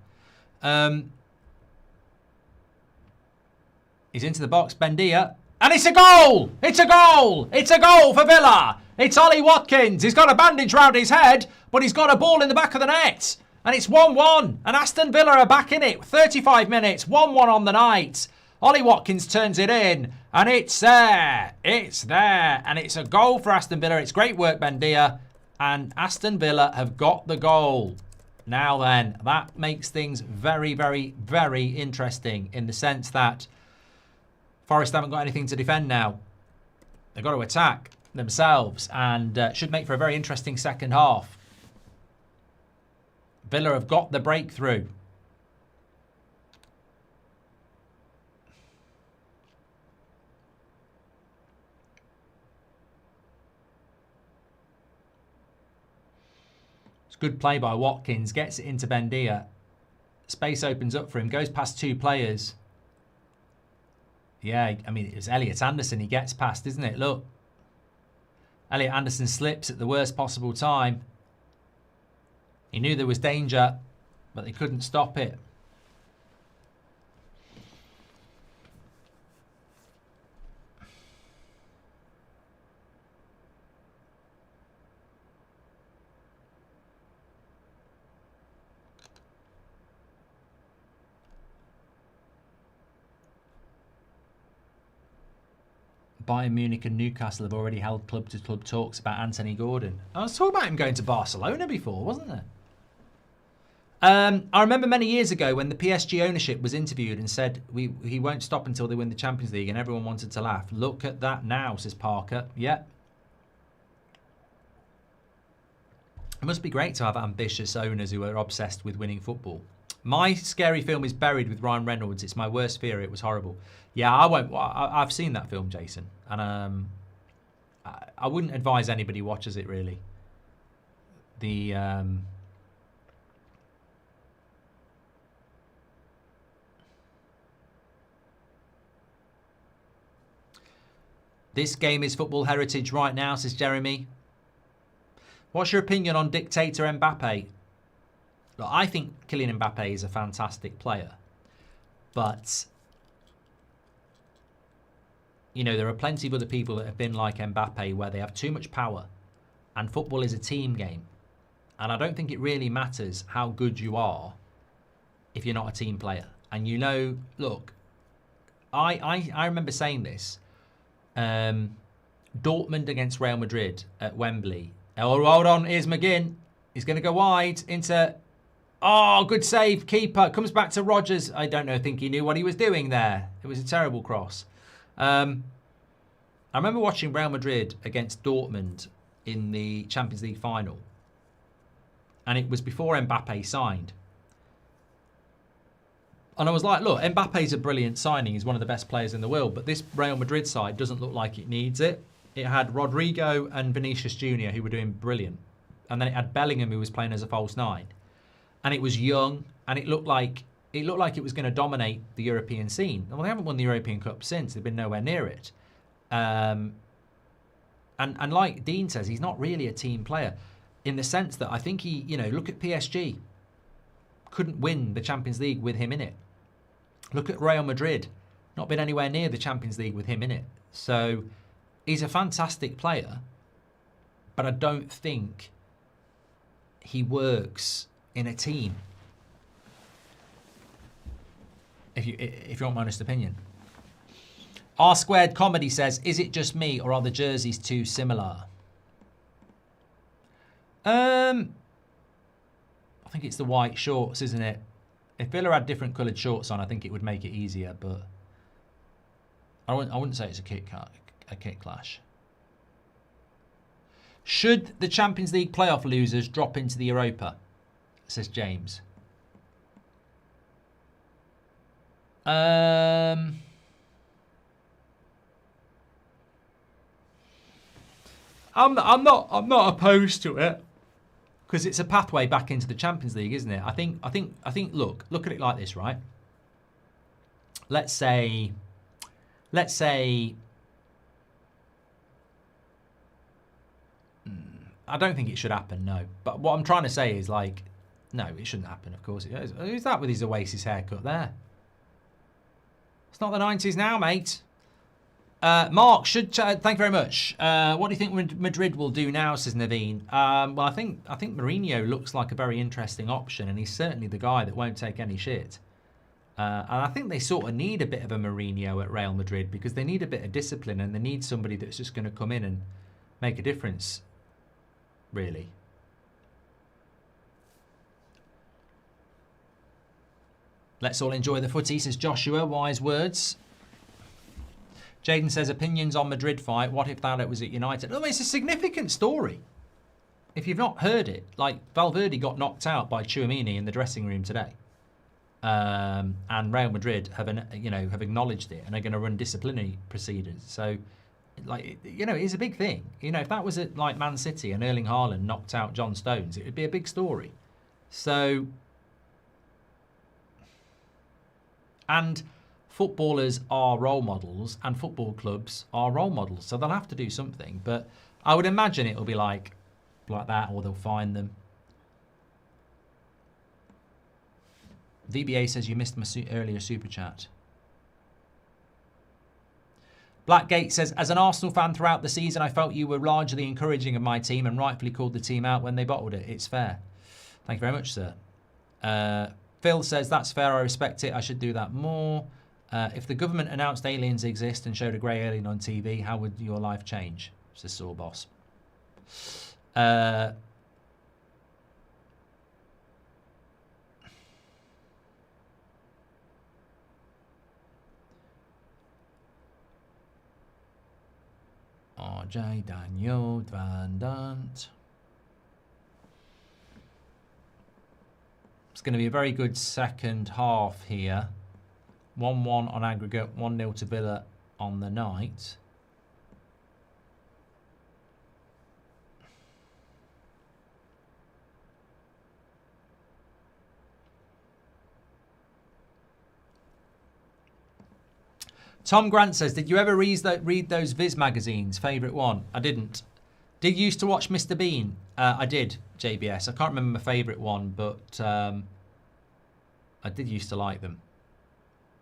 He's into the box, Bendia, and it's a goal! It's a goal! It's a goal for Villa! It's Ollie Watkins. He's got a bandage round his head, but he's got a ball in the back of the net. And it's 1-1. And Aston Villa are back in it. 35 minutes, 1-1 on the night. Ollie Watkins turns it in, and it's there. It's there. And it's a goal for Aston Villa. It's great work, Bendia. And Aston Villa have got the goal. Now then, that makes things very, very, very interesting in the sense that Forest haven't got anything to defend now. They've got to attack themselves and should make for a very interesting second half. Villa have got the breakthrough. It's good play by Watkins. Gets it into Bendia. Space opens up for him. Goes past two players. Yeah, I mean, it was Elliot Anderson he gets past, isn't it? Look. Elliot Anderson slips at the worst possible time. He knew there was danger, but they couldn't stop it. Bayern Munich and Newcastle have already held club-to-club talks about Anthony Gordon. I was talking about him going to Barcelona before, wasn't there? I remember many years ago when the PSG ownership was interviewed and said he won't stop until they win the Champions League, and everyone wanted to laugh. Look at that now, says Parker. Yep. It must be great to have ambitious owners who are obsessed with winning football. My scary film is Buried with Ryan Reynolds. It's my worst fear. It was horrible. Yeah, I won't. I've seen that film, Jason, and I wouldn't advise anybody watches it really. This game is football heritage right now, says Jeremy. What's your opinion on dictator Mbappe? Look, I think Kylian Mbappe is a fantastic player, but you know, there are plenty of other people that have been like Mbappe where they have too much power, and football is a team game. And I don't think it really matters how good you are if you're not a team player. And you know, look, I remember saying this. Dortmund against Real Madrid at Wembley. Oh, hold on, here's McGinn. He's going to go wide into... Oh, good save, keeper. Comes back to Rodgers. I don't think he knew what he was doing there. It was a terrible cross. I remember watching Real Madrid against Dortmund in the Champions League final. And it was before Mbappe signed. And I was like, look, Mbappe's a brilliant signing. He's one of the best players in the world. But this Real Madrid side doesn't look like it needs it. It had Rodrigo and Vinicius Jr. who were doing brilliant. And then it had Bellingham who was playing as a false nine. And it was young. And it looked like it was going to dominate the European scene. Well, they haven't won the European Cup since. They've been nowhere near it. And like Dean says, he's not really a team player. In the sense that I think he, you know, look at PSG. Couldn't win the Champions League with him in it. Look at Real Madrid. Not been anywhere near the Champions League with him in it. So he's a fantastic player. But I don't think he works in a team. If you want my honest opinion. R Squared Comedy says, is it just me or are the jerseys too similar? I think it's the white shorts, isn't it? If Villa had different coloured shorts on, I think it would make it easier, but I wouldn't say it's a kit clash. Should the Champions League playoff losers drop into the Europa? Says James. I'm not opposed to it because it's a pathway back into the Champions League, isn't it? I think. Look at it like this, right? Let's say. I don't think it should happen, no. But what I'm trying to say is, like, no, it shouldn't happen, of course. Who's that with his Oasis haircut there? It's not the 90s now, mate. Mark, thank you very much. What do you think Madrid will do now, says Naveen? Well, I think Mourinho looks like a very interesting option, and he's certainly the guy that won't take any shit. And I think they sort of need a bit of a Mourinho at Real Madrid because they need a bit of discipline and they need somebody that's just going to come in and make a difference, really. Let's all enjoy the footy, says Joshua. Wise words. Jaden says, opinions on Madrid fight. What if that was at United? Oh, it's a significant story. If you've not heard it, like Valverde got knocked out by Tchouaméni in the dressing room today. And Real Madrid have acknowledged it and are going to run disciplinary proceedings. So, like, it's a big thing. If that was at like Man City and Erling Haaland knocked out John Stones, it would be a big story. So, and footballers are role models and football clubs are role models. So they'll have to do something. But I would imagine it'll be like that, or they'll fine them. VBA says you missed my earlier super chat. Blackgate says, as an Arsenal fan throughout the season, I felt you were largely encouraging of my team and rightfully called the team out when they bottled it. It's fair. Thank you very much, sir. Phil says, that's fair. I respect it. I should do that more. If the government announced aliens exist and showed a grey alien on TV, how would your life change? Says Saw Boss. RJ Daniel Van Dant. It's going to be a very good second half here. 1-1 on aggregate, 1-0 to Villa on the night. Tom Grant says, did you ever read those Viz magazines? Favourite one? I didn't. Did you used to watch Mr. Bean? I did, JBS. I can't remember my favourite one, but I did used to like them.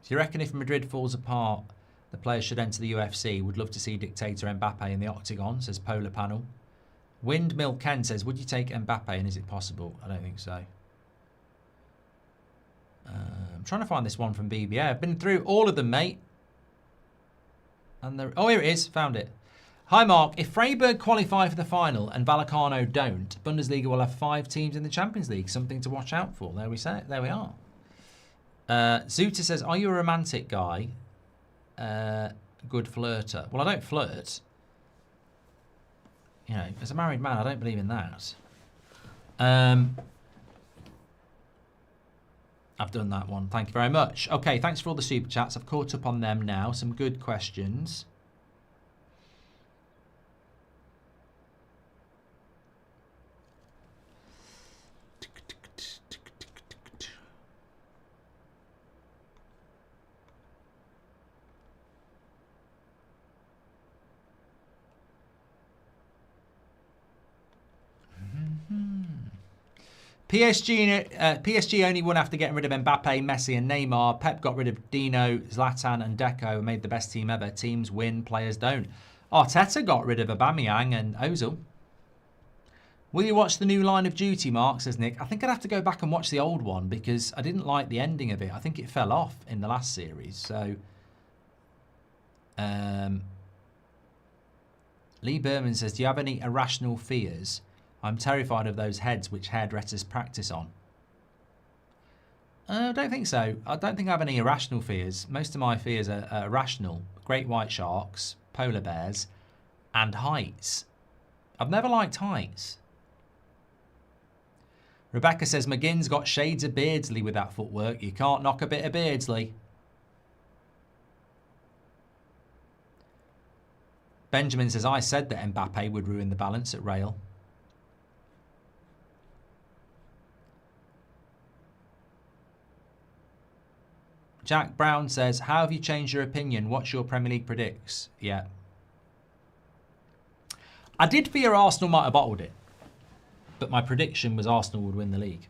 Do you reckon if Madrid falls apart, the players should enter the UFC? Would love to see dictator Mbappe in the octagon, says Polar Panel. Windmill Ken says, would you take Mbappe and is it possible? I don't think so. I'm trying to find this one from BBA. I've been through all of them, mate. And oh, here it is. Found it. Hi, Mark. If Freiburg qualify for the final and Vallecano don't, Bundesliga will have 5 teams in the Champions League. Something to watch out for. There we say it. There we are. Zuta says, are you a romantic guy? Good flirter. Well, I don't flirt. As a married man, I don't believe in that. I've done that one. Thank you very much. Okay, thanks for all the super chats. I've caught up on them now. Some good questions. PSG only won after getting rid of Mbappe, Messi and Neymar. Pep got rid of Dino, Zlatan and Deco and made the best team ever. Teams win, players don't. Arteta got rid of Aubameyang and Ozil. Will you watch the new Line of Duty, Mark, says Nick? I think I'd have to go back and watch the old one because I didn't like the ending of it. I think it fell off in the last series. So, Lee Berman says, do you have any irrational fears? I'm terrified of those heads which hairdressers practice on. I don't think so. I don't think I have any irrational fears. Most of my fears are rational. Great white sharks, polar bears, and heights. I've never liked heights. Rebecca says, McGinn's got shades of Beardsley with that footwork. You can't knock a bit of Beardsley. Benjamin says, I said that Mbappe would ruin the balance at Real. Jack Brown says, how have you changed your opinion? What's your Premier League predicts? Yeah. I did fear Arsenal might have bottled it, but my prediction was Arsenal would win the league.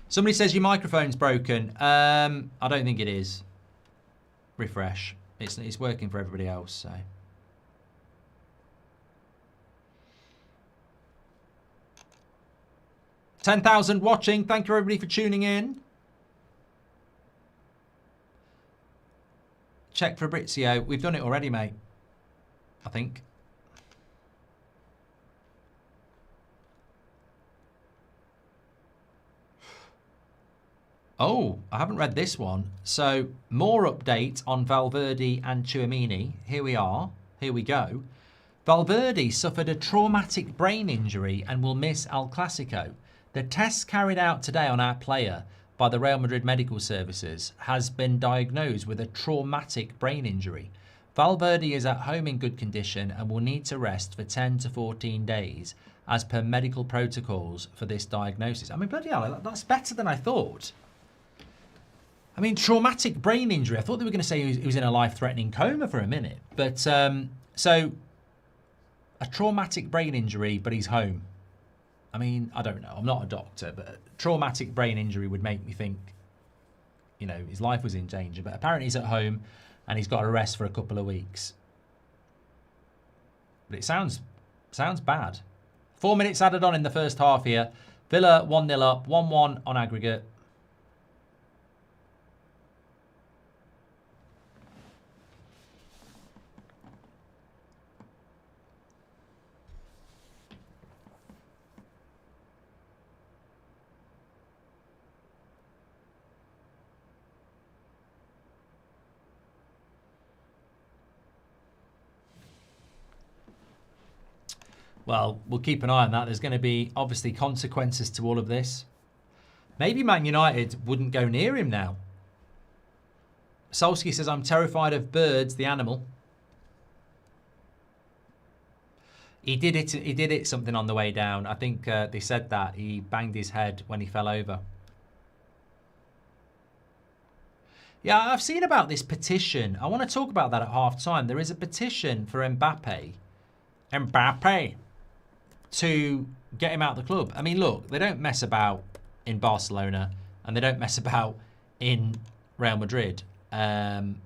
Somebody says your microphone's broken. I don't think it is. Refresh. It's working for everybody else, so. $10,000 watching. Thank you everybody for tuning in. Check Fabrizio. We've done it already, mate. I think. Oh, I haven't read this one. So, more update on Valverde and Tchouaméni. Here we are. Here we go. Valverde suffered a traumatic brain injury and will miss El Clasico. The tests carried out today on our player by the Real Madrid Medical Services has been diagnosed with a traumatic brain injury. Valverde is at home in good condition and will need to rest for 10 to 14 days as per medical protocols for this diagnosis. I mean, bloody hell, that's better than I thought. I mean, traumatic brain injury. I thought they were going to say he was in a life-threatening coma for a minute. But, so, a traumatic brain injury, but he's home. I mean, I don't know. I'm not a doctor, but a traumatic brain injury would make me think, you know, his life was in danger. But apparently he's at home and he's got to rest for a couple of weeks. But it sounds bad. 4 minutes added on in the first half here. Villa 1-0 up, 1-1 on aggregate. Well, we'll keep an eye on that. There's going to be, obviously, consequences to all of this. Maybe Man United wouldn't go near him now. Solskjaer says, I'm terrified of birds, the animal. He did it something on the way down. I think they said that. He banged his head when he fell over. Yeah, I've seen about this petition. I want to talk about that at half-time. There is a petition for Mbappe. To get him out of the club. I mean, look, they don't mess about in Barcelona and they don't mess about in Real Madrid. But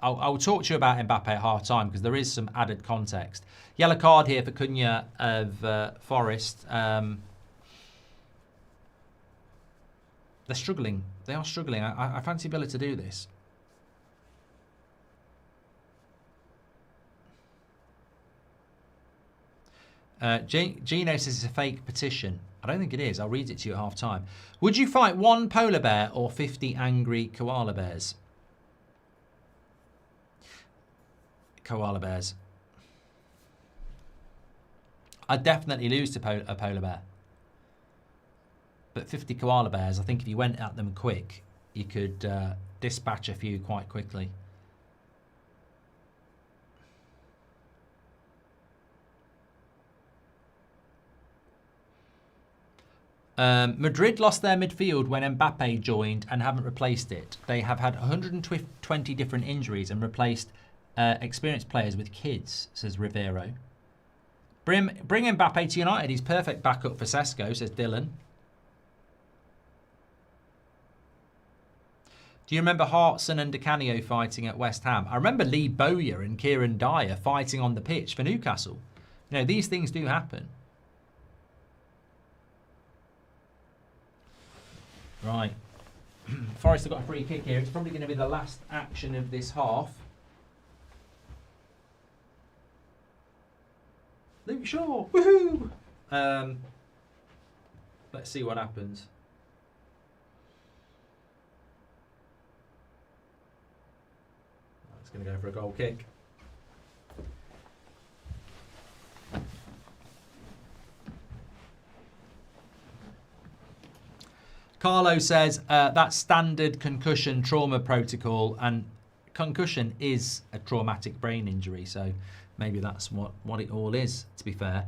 I'll talk to you about Mbappe at half-time because there is some added context. Yellow card here for Cunha of Forest. They're struggling. They are struggling. I fancy Villa to do this. Gino says it's a fake petition. I don't think it is. I'll read it to you at half time. Would you fight 1 polar bear or 50 angry koala bears? Koala bears. I'd definitely lose to a polar bear. But 50 koala bears, I think if you went at them quick, you could dispatch a few quite quickly. Madrid lost their midfield when Mbappe joined and haven't replaced it. They have had 120 different injuries and replaced experienced players with kids, says Rivero. Bring Mbappe to United. He's perfect backup for Sesko, says Dylan. Do you remember Hartson and Di Canio fighting at West Ham? I remember Lee Bowyer and Kieran Dyer fighting on the pitch for Newcastle. You know, these things do happen. Right. Forest have got a free kick here. It's probably going to be the last action of this half. Luke Shaw. Woohoo! Let's see what happens. It's going to go for a goal kick. Carlo says that's standard concussion trauma protocol and concussion is a traumatic brain injury, so maybe that's what it all is, to be fair.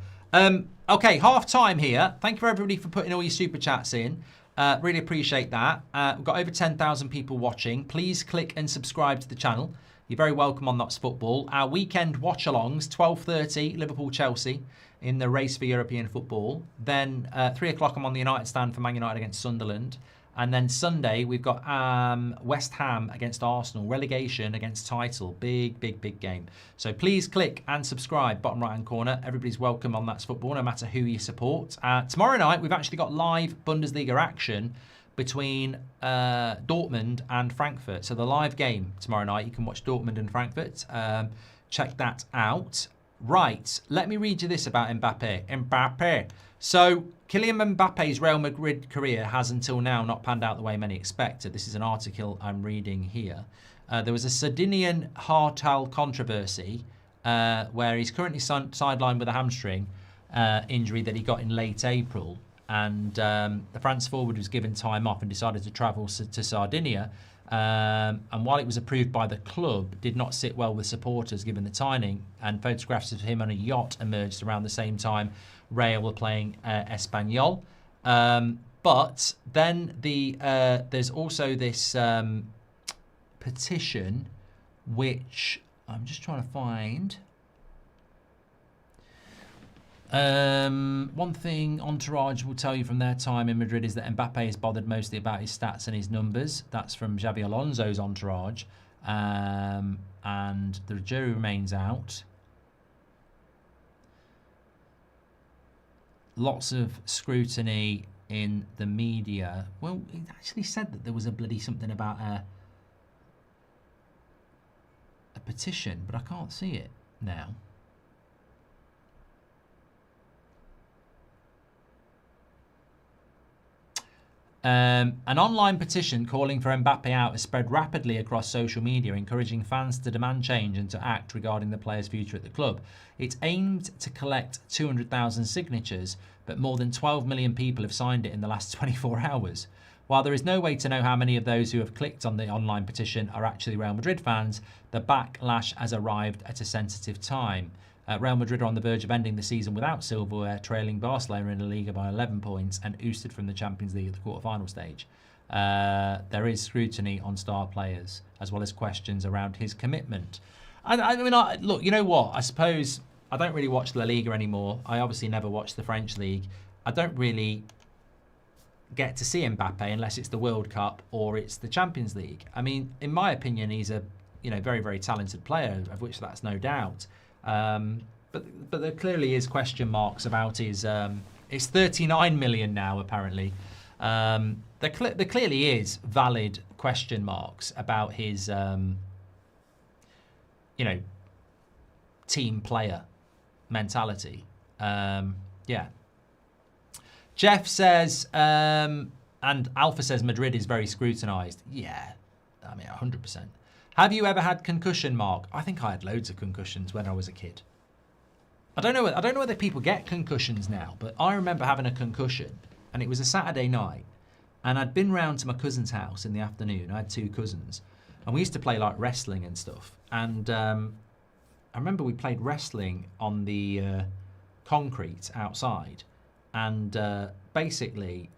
Okay, half time here. Thank you for everybody for putting all your super chats in. Really appreciate that. We've got over 10,000 people watching. Please click and subscribe to the channel. You're very welcome on That's Football. Our weekend watch-alongs, 12:30, Liverpool-Chelsea in the race for European football. Then 3 o'clock, I'm on the United stand for Man United against Sunderland. And then Sunday, we've got West Ham against Arsenal, relegation against title. Big, big, big game. So please click and subscribe, bottom right-hand corner. Everybody's welcome on That's Football, no matter who you support. Tomorrow night, we've actually got live Bundesliga action between Dortmund and Frankfurt. So the live game tomorrow night, you can watch Dortmund and Frankfurt. Check that out. Right, let me read you this about Mbappe. Mbappe. So Kylian Mbappe's Real Madrid career has until now not panned out the way many expected. This is an article I'm reading here. There was a Sardinian Hartal controversy where he's currently sidelined with a hamstring injury that he got in late April. And the France forward was given time off and decided to travel to Sardinia. And while it was approved by the club, did not sit well with supporters given the timing. And photographs of him on a yacht emerged around the same time Real were playing Espanyol. But then there's also this petition, which I'm just trying to find. One thing Entourage will tell you from their time in Madrid is that Mbappe is bothered mostly about his stats and his numbers. That's from Xabi Alonso's Entourage. And the jury remains out. Lots of scrutiny in the media. Well, it actually said that there was a bloody something about a petition, but I can't see it now. An online petition calling for Mbappe out has spread rapidly across social media, encouraging fans to demand change and to act regarding the player's future at the club. It's aimed to collect 200,000 signatures, but more than 12 million people have signed it in the last 24 hours. While there is no way to know how many of those who have clicked on the online petition are actually Real Madrid fans, the backlash has arrived at a sensitive time. Real Madrid are on the verge of ending the season without silverware, trailing Barcelona in La Liga by 11 points and ousted from the Champions League at the quarter-final stage. There is scrutiny on star players, as well as questions around his commitment. Look, you know what? I suppose I don't really watch La Liga anymore. I obviously never watched the French league. I don't really get to see Mbappe unless it's the World Cup or it's the Champions League. I mean, in my opinion, he's a very, very talented player, of which that's no doubt. But there clearly is question marks about his. It's 39 million now, apparently. There clearly is valid question marks about his, team player mentality. Yeah. Jeff says, and Alpha says Madrid is very scrutinised. Yeah, I mean, 100%. Have you ever had concussion, Mark? I think I had loads of concussions when I was a kid. I don't know whether people get concussions now, but I remember having a concussion, and it was a Saturday night, and I'd been round to my cousin's house in the afternoon. I had two cousins, and we used to play like wrestling and stuff. And I remember we played wrestling on the concrete outside, and basically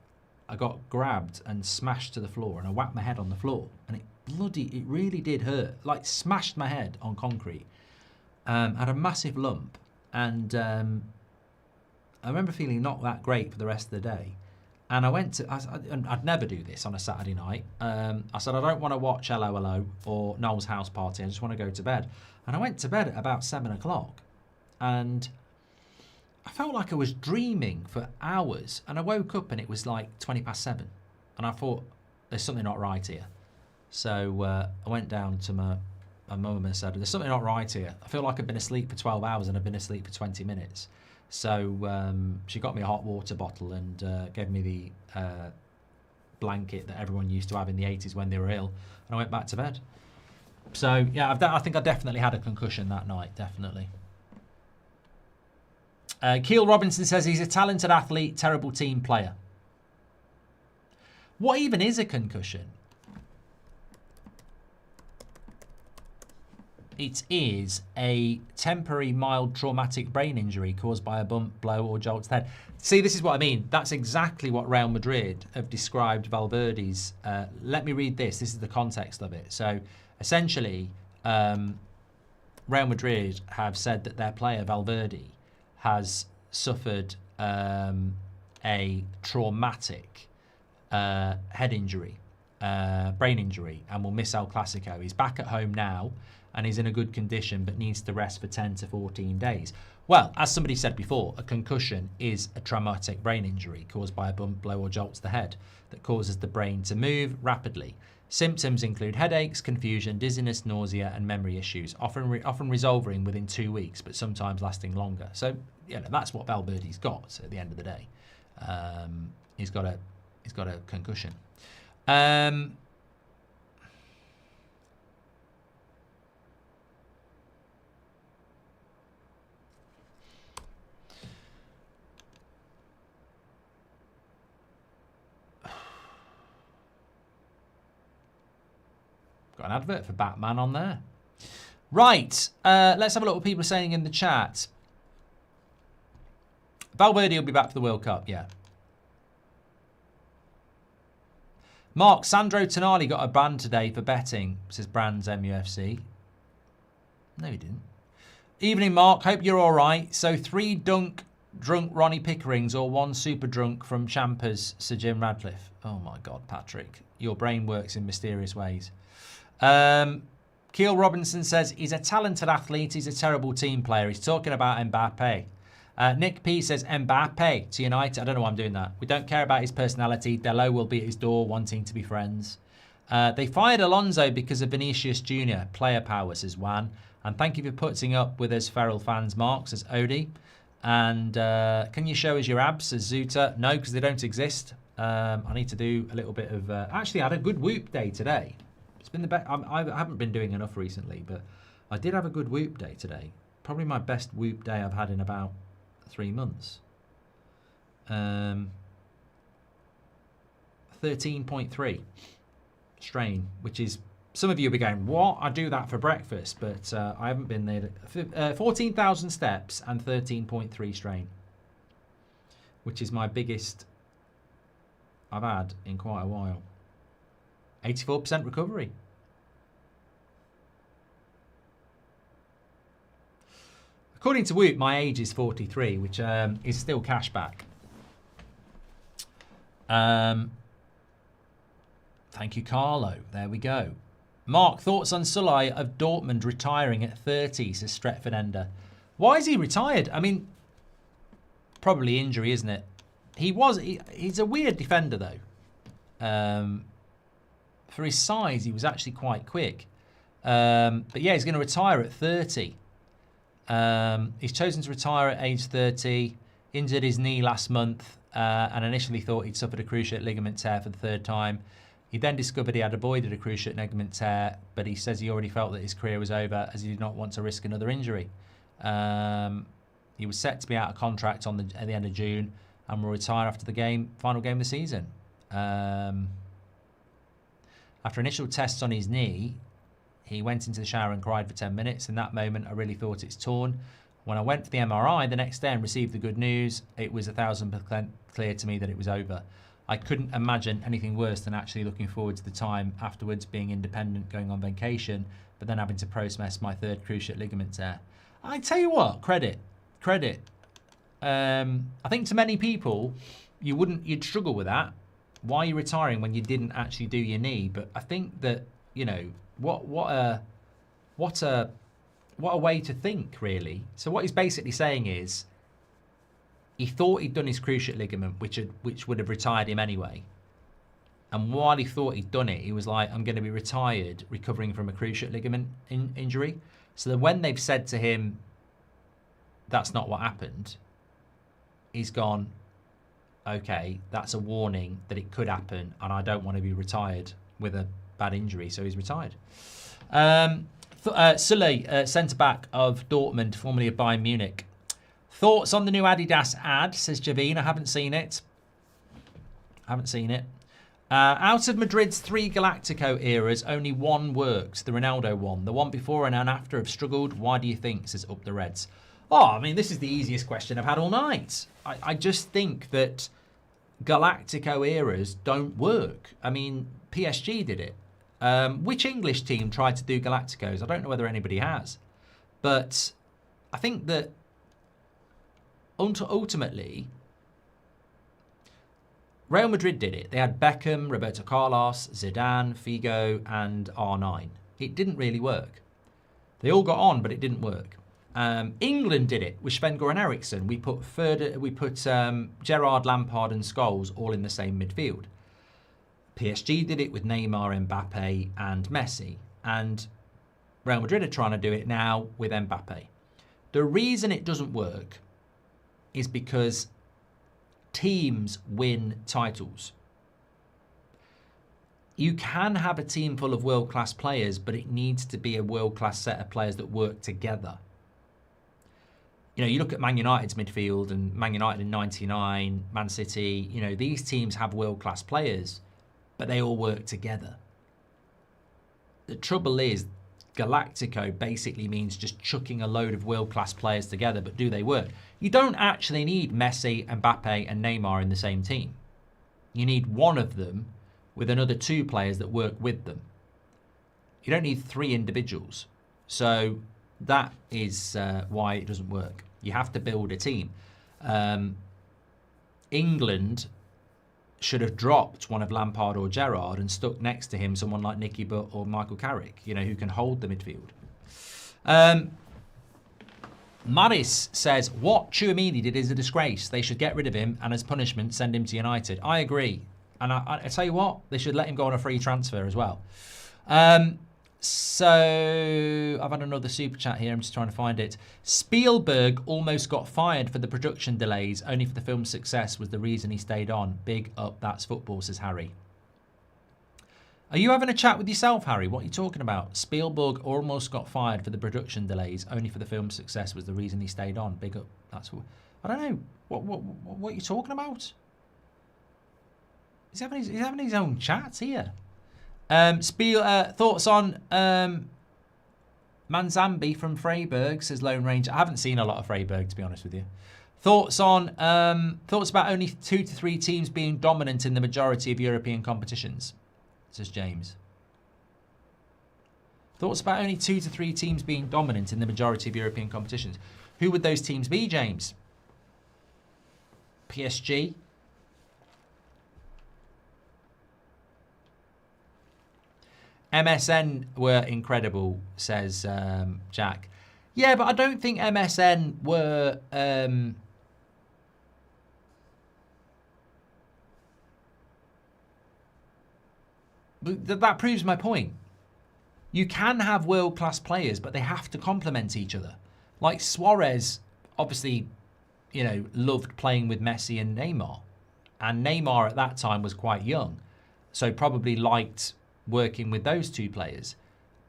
I got grabbed and smashed to the floor, and I whacked my head on the floor, and it really did hurt. Like, smashed my head on concrete. Had a massive lump, and I remember feeling not that great for the rest of the day. And I'd never do this on a Saturday night. I said, I don't want to watch LOLO or Noel's House Party. I just want to go to bed. And I went to bed at about 7 o'clock. And I felt like I was dreaming for hours. And I woke up and it was like 20 past 7. And I thought, there's something not right here. So I went down to my mum and said, there's something not right here. I feel like I've been asleep for 12 hours and I've been asleep for 20 minutes. So she got me a hot water bottle and gave me the blanket that everyone used to have in the 80s when they were ill. And I went back to bed. So, yeah, I think I definitely had a concussion that night, definitely. Keel Robinson says he's a talented athlete, terrible team player. What even is a concussion? It is a temporary mild traumatic brain injury caused by a bump, blow, or jolt to the head. See, this is what I mean. That's exactly what Real Madrid have described Valverde's. Let me read this. This is the context of it. So, essentially, Real Madrid have said that their player Valverde has suffered a traumatic head injury, brain injury, and will miss El Clasico. He's back at home now, and he's in a good condition, but needs to rest for 10 to 14 days. Well, as somebody said before, a concussion is a traumatic brain injury caused by a bump, blow, or jolt to the head that causes the brain to move rapidly. Symptoms include headaches, confusion, dizziness, nausea, and memory issues, often resolving within 2 weeks, but sometimes lasting longer. So, that's what Valverde's got at the end of the day. He's got a concussion. Got an advert for Batman on there. Right, let's have a look what people are saying in the chat. Valverde will be back for the World Cup, yeah. Mark, Sandro Tonali got a ban today for betting, says Brands MUFC. No, he didn't. Evening, Mark. Hope you're all right. So 3 drunk Ronnie Pickerings or 1 super drunk from Champers, Sir Jim Radcliffe. Oh, my God, Patrick. Your brain works in mysterious ways. Keel Robinson says he's a talented athlete. He's a terrible team player. He's talking about Mbappe. Nick P says Mbappe to United. I don't know why I'm doing that. We don't care about his personality. Delo will be at his door wanting to be friends. They fired Alonso because of Vinicius Jr. Player power, says Juan. And thank you for putting up with us feral fans, Mark, says Odie. And can you show us your abs, says Zuta? No, because they don't exist. I need to do a little bit of... Actually, I had a good whoop day today. It's been the best. I haven't been doing enough recently, but I did have a good whoop day today. Probably my best whoop day I've had in about 3 months. 13.3 strain, which is, some of you will be going, what? I do that for breakfast, but I haven't been there. 14,000 steps and 13.3 strain, which is my biggest I've had in quite a while. 84% recovery. According to Whoop, my age is 43, which is still cash back. Thank you, Carlo. There we go. Mark, thoughts on Sulai of Dortmund retiring at 30, says Stretford Ender. Why is he retired? I mean, probably injury, isn't it? He's a weird defender, though. For his size, he was actually quite quick. But yeah, he's going to retire at 30. He's chosen to retire at age 30, injured his knee last month, and initially thought he'd suffered a cruciate ligament tear for the 3rd time. He then discovered he had avoided a cruciate ligament tear, but he says he already felt that his career was over as he did not want to risk another injury. He was set to be out of contract at the end of June and will retire after the final game of the season. After initial tests on his knee, he went into the shower and cried for 10 minutes. In that moment, I really thought it's torn. When I went for the MRI the next day and received the good news, it was 1,000% clear to me that it was over. I couldn't imagine anything worse than actually looking forward to the time afterwards, being independent, going on vacation, but then having to process my 3rd cruciate ligament tear. I tell you what, credit. I think to many people, you'd struggle with that. Why are you retiring when you didn't actually do your knee? But I think that, what a way to think, really. So what he's basically saying is, he thought he'd done his cruciate ligament, which would have retired him anyway. And while he thought he'd done it, he was like, I'm going to be retired, recovering from a cruciate ligament injury. So that when they've said to him, that's not what happened, he's gone, okay, that's a warning that it could happen, and I don't want to be retired with a bad injury, so he's retired. Sully, centre-back of Dortmund, formerly of Bayern Munich. Thoughts on the new Adidas ad, says Javine. I haven't seen it. Out of Madrid's 3 Galactico eras, only one worked, the Ronaldo one. The one before and after have struggled. Why do you think? Says Up the Reds. Oh, I mean, this is the easiest question I've had all night. I just think that Galactico eras don't work. I mean, PSG did it. Which English team tried to do Galacticos? I don't know whether anybody has. But I think that ultimately, Real Madrid did it. They had Beckham, Roberto Carlos, Zidane, Figo, and R9. It didn't really work. They all got on, but it didn't work. England did it with Sven-Göran Eriksson. We put Gerrard, Lampard, and Scholes all in the same midfield. PSG did it with Neymar, Mbappe, and Messi. And Real Madrid are trying to do it now with Mbappe. The reason it doesn't work is because teams win titles. You can have a team full of world-class players, but it needs to be a world-class set of players that work together. You know, you look at Man United's midfield and Man United in 99, Man City, you know, these teams have world-class players, but they all work together. The trouble is, Galactico basically means just chucking a load of world-class players together, but do they work? You don't actually need Messi, Mbappe, and Neymar in the same team. You need one of them with another 2 players that work with them. You don't need 3 individuals. So that is why it doesn't work. You have to build a team. England should have dropped one of Lampard or Gerrard and stuck next to him someone like Nicky Butt or Michael Carrick, you know, who can hold the midfield. Maris says, what Tchouaméni did is a disgrace. They should get rid of him and as punishment send him to United. I agree. And I tell you what, they should let him go on a free transfer as well. So I've had another super chat here. I'm just trying to find it. Spielberg almost got fired for the production delays. Only for the film's success was the reason he stayed on. Big up, that's football, says Harry. Are you having a chat with yourself, Harry? What are you talking about? Spielberg almost got fired for the production delays. Only for the film's success was the reason he stayed on. Big up. That's what. I don't know. What are you talking about? He's having his own chats here. Thoughts on Manzambi from Freiburg, says Lone Ranger. I haven't seen a lot of Freiburg, to be honest with you. Thoughts about only 2 to 3 teams being dominant in the majority of European competitions, says James. Thoughts about only 2 to 3 teams being dominant in the majority of European competitions. Who would those teams be, James? PSG? MSN were incredible, says Jack. Yeah, but I don't think MSN were... that proves my point. You can have world-class players, but they have to complement each other. Like Suarez, obviously, you know, loved playing with Messi and Neymar. And Neymar at that time was quite young. So probably liked working with those 2 players.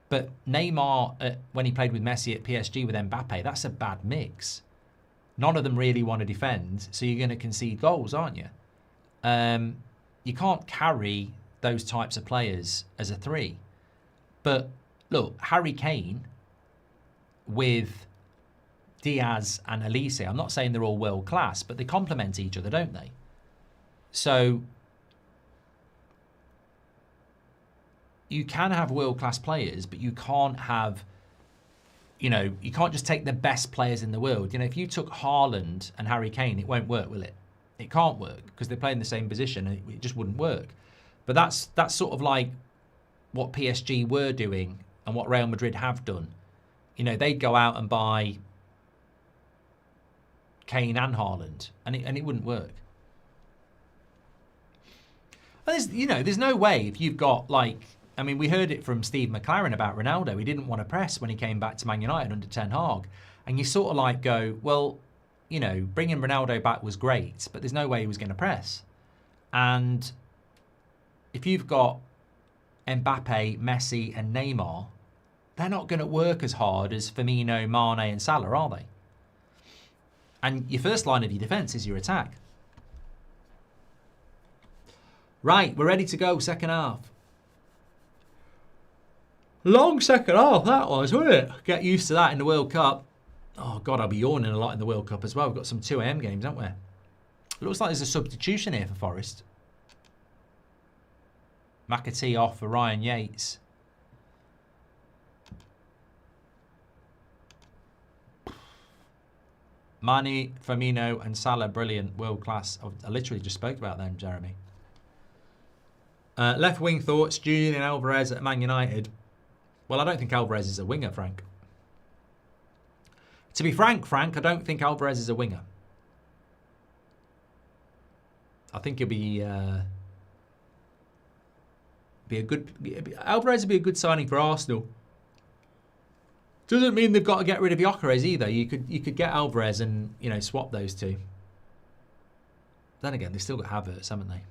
But Neymar, when he played with Messi at PSG with Mbappe, that's a bad mix. None of them really want to defend, so you're going to concede goals, aren't you? You can't carry those types of players as a 3. But look, Harry Kane with Diaz and Elise, I'm not saying they're all world class, but they complement each other, don't they? So you can have world-class players, but you can't have, you know, you can't just take the best players in the world. You know, if you took Haaland and Harry Kane, it won't work, will it? It can't work because they play in the same position and it just wouldn't work. But that's sort of like what PSG were doing and what Real Madrid have done. You know, they'd go out and buy Kane and Haaland and it wouldn't work. But there's no way if you've got like, I mean, we heard it from Steve McLaren about Ronaldo. He didn't want to press when he came back to Man United under Ten Hag. And you sort of like go, well, you know, bringing Ronaldo back was great, but there's no way he was going to press. And if you've got Mbappe, Messi and Neymar, they're not going to work as hard as Firmino, Mane and Salah, are they? And your first line of your defence is your attack. Right, we're ready to go. Second half. Long second half that was, wasn't it? Get used to that in the World Cup. Oh, God, I'll be yawning a lot in the World Cup as well. We've got some 2 AM games, haven't we? It looks like there's a substitution here for Forest. McAtee off for Ryan Yates. Mane, Firmino and Salah, brilliant, world class. I literally just spoke about them, Jeremy. Left wing thoughts, Julian Alvarez at Man United. Well, I don't think Alvarez is a winger, Frank. To be frank, I don't think Alvarez is a winger. I think he'll be a good... Alvarez would be a good signing for Arsenal. Doesn't mean they've got to get rid of Gyökeres either. You could get Alvarez and, you know, swap those two. Then again, they've still got Havertz, haven't they?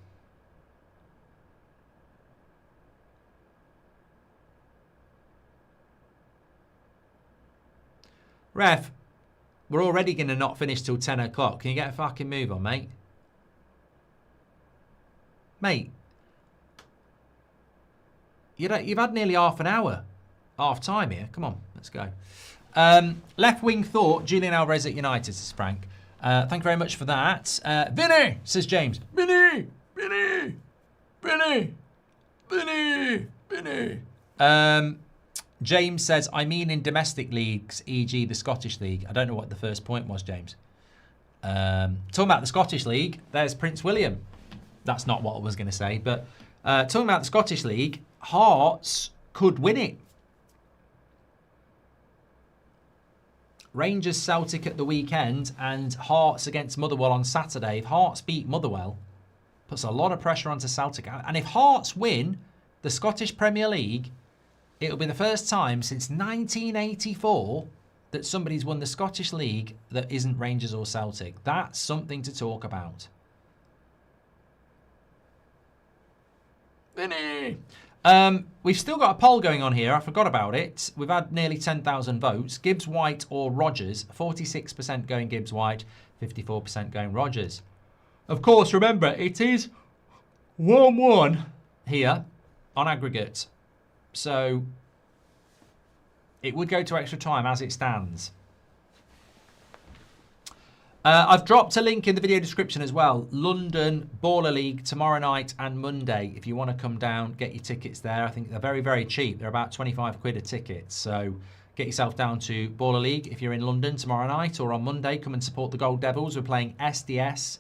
Ref, we're already going to not finish till 10 o'clock. Can you get a fucking move on, mate? Mate. You've had nearly half an hour. Half time here. Come on, let's go. Left wing thought, Julian Alvarez at United, says Frank. Thank you very much for that. Vinny, says James. Vinny. James says, I mean in domestic leagues, e.g. the Scottish League. I don't know what the first point was, James. Talking about the Scottish League, there's Prince William. That's not what I was going to say, but talking about the Scottish League, Hearts could win it. Rangers Celtic at the weekend and Hearts against Motherwell on Saturday. If Hearts beat Motherwell, puts a lot of pressure onto Celtic. And if Hearts win the Scottish Premier League, it'll be the first time since 1984 that somebody's won the Scottish League that isn't Rangers or Celtic. That's something to talk about. Vinny. We've still got a poll going on here. I forgot about it. We've had nearly 10,000 votes. Gibbs White or Rodgers. 46% going Gibbs White, 54% going Rodgers. Of course, remember, it is 1-1 here on aggregate. So it would go to extra time as it stands. I've dropped a link in the video description as well. London Baller League tomorrow night and Monday. If you want to come down, get your tickets there. I think they're very, very cheap. They're about 25 quid a ticket. So get yourself down to Baller League if you're in London tomorrow night, or on Monday, come and support the Gold Devils. We're playing SDS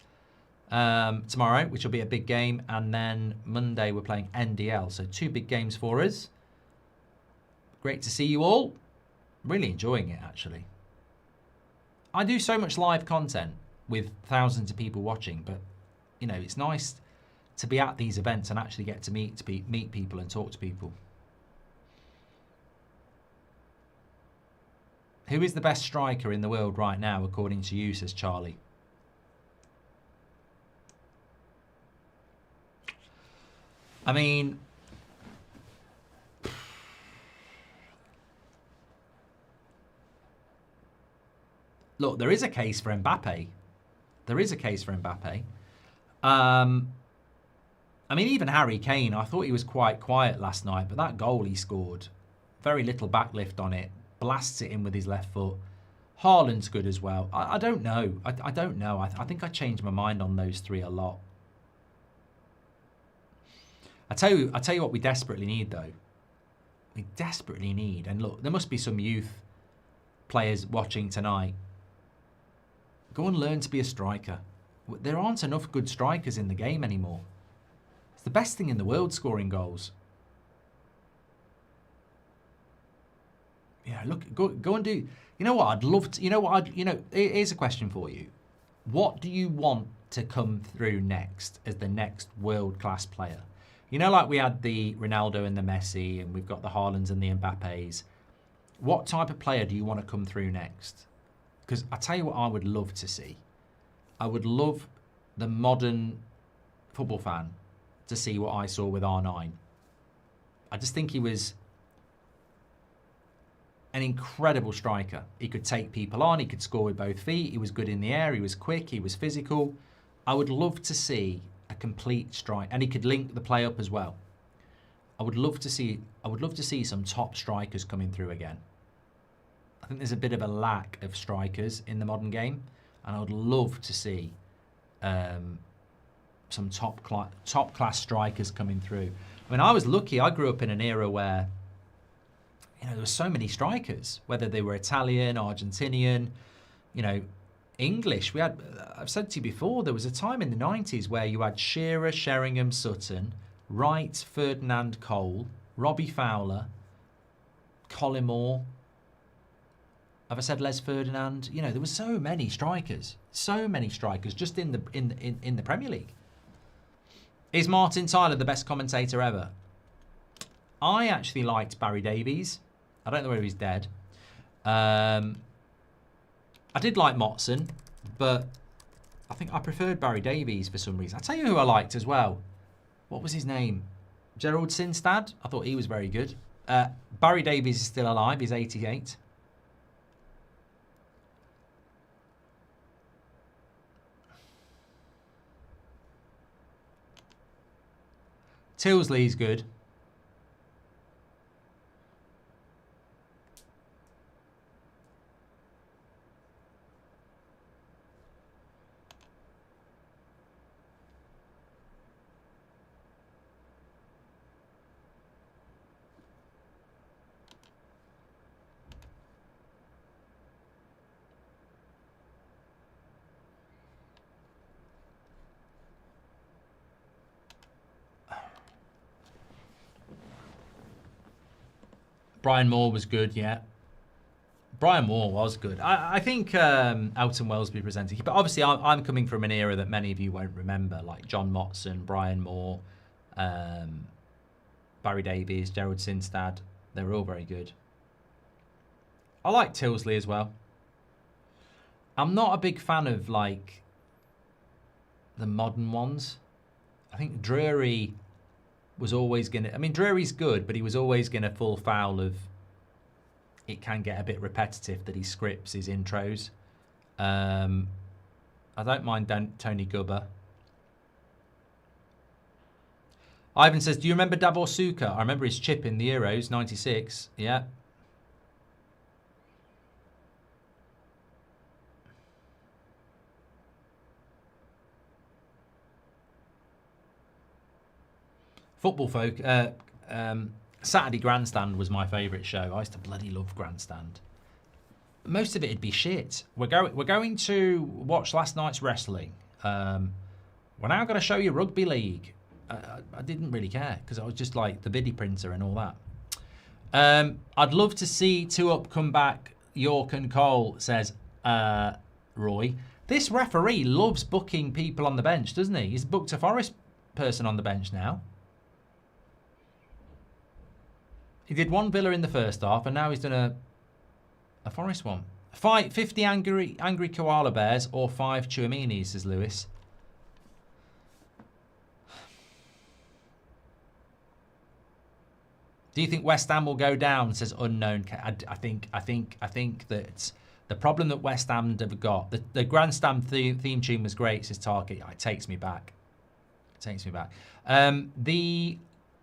tomorrow, which will be a big game. And then Monday, we're playing NDL. So 2 big games for us. Great to see you all. Really enjoying it, actually. I do so much live content with thousands of people watching, but, you know, it's nice to be at these events and actually get to meet people and talk to people. Who is the best striker in the world right now, according to you, says Charlie? I mean, look, there is a case for Mbappe. There is a case for Mbappe. I mean, even Harry Kane, I thought he was quite quiet last night, but that goal he scored, very little backlift on it, blasts it in with his left foot. Haaland's good as well. I don't know. I don't know. I think I changed my mind on those 3 a lot. I tell you what we desperately need, though. We desperately need, and look, there must be some youth players watching tonight. Go and learn to be a striker. There aren't enough good strikers in the game anymore. It's the best thing in the world, scoring goals. Yeah, look, go and do. You know what? I'd love to. You know what? Here's a question for you. What do you want to come through next as the next world-class player? You know, like we had the Ronaldo and the Messi, and we've got the Haalands and the Mbappes. What type of player do you want to come through next? Because I tell you what I would love to see. I would love the modern football fan to see what I saw with R9. I just think he was an incredible striker. He could take people on. He could score with both feet. He was good in the air. He was quick. He was physical. I would love to see a complete strike, and he could link the play up as well. I would love to see some top strikers coming through again. I think there's a bit of a lack of strikers in the modern game, and I would love to see some top class strikers coming through. I mean, I was lucky. I grew up in an era where, you know, there were so many strikers, whether they were Italian, Argentinian, you know, English. We had, I've said to you before, there was a time in the 90s where you had Shearer, Sheringham, Sutton, Wright, Ferdinand, Cole, Robbie Fowler, Collymore. Have I said Les Ferdinand? You know, there were so many strikers just in the Premier League. Is Martin Tyler the best commentator ever? I actually liked Barry Davies. I don't know whether he's dead. I did like Motson, but I think I preferred Barry Davies for some reason. I'll tell you who I liked as well. What was his name? Gerald Sinstad. I thought he was very good. Barry Davies is still alive. He's 88. Tilsley's good. Brian Moore was good, yeah. Brian Moore was good. I think Elton Wellesby presented. But obviously, I'm coming from an era that many of you won't remember, like John Motson, Brian Moore, Barry Davies, Gerald Sinstad. They were all very good. I like Tilsley as well. I'm not a big fan of, like, the modern ones. I think Drury was always going to... I mean, Drury's good, but he was always going to fall foul of... It can get a bit repetitive that he scripts his intros. I don't mind Tony Gubba. Ivan says, do you remember Davor Suker? I remember his chip in the Euros, 96. Yeah. Football folk, Saturday Grandstand was my favourite show. I used to bloody love Grandstand. Most of it'd be shit. We're going to watch last night's wrestling. We're now going to show you rugby league. I didn't really care because I was just like the biddy printer and all that. I'd love to see 2 Up come back. York and Cole, says Roy. This referee loves booking people on the bench, doesn't he? He's booked a Forest person on the bench now. He did 1 Villa in the first half, and now he's done a Forest one. 50 angry koala bears or 5 Chuaminis, says Lewis. Do you think West Ham will go down? Says unknown. I think that the problem that West Ham have got, the Grandstand theme tune was great, says Target. It takes me back. It takes me back. The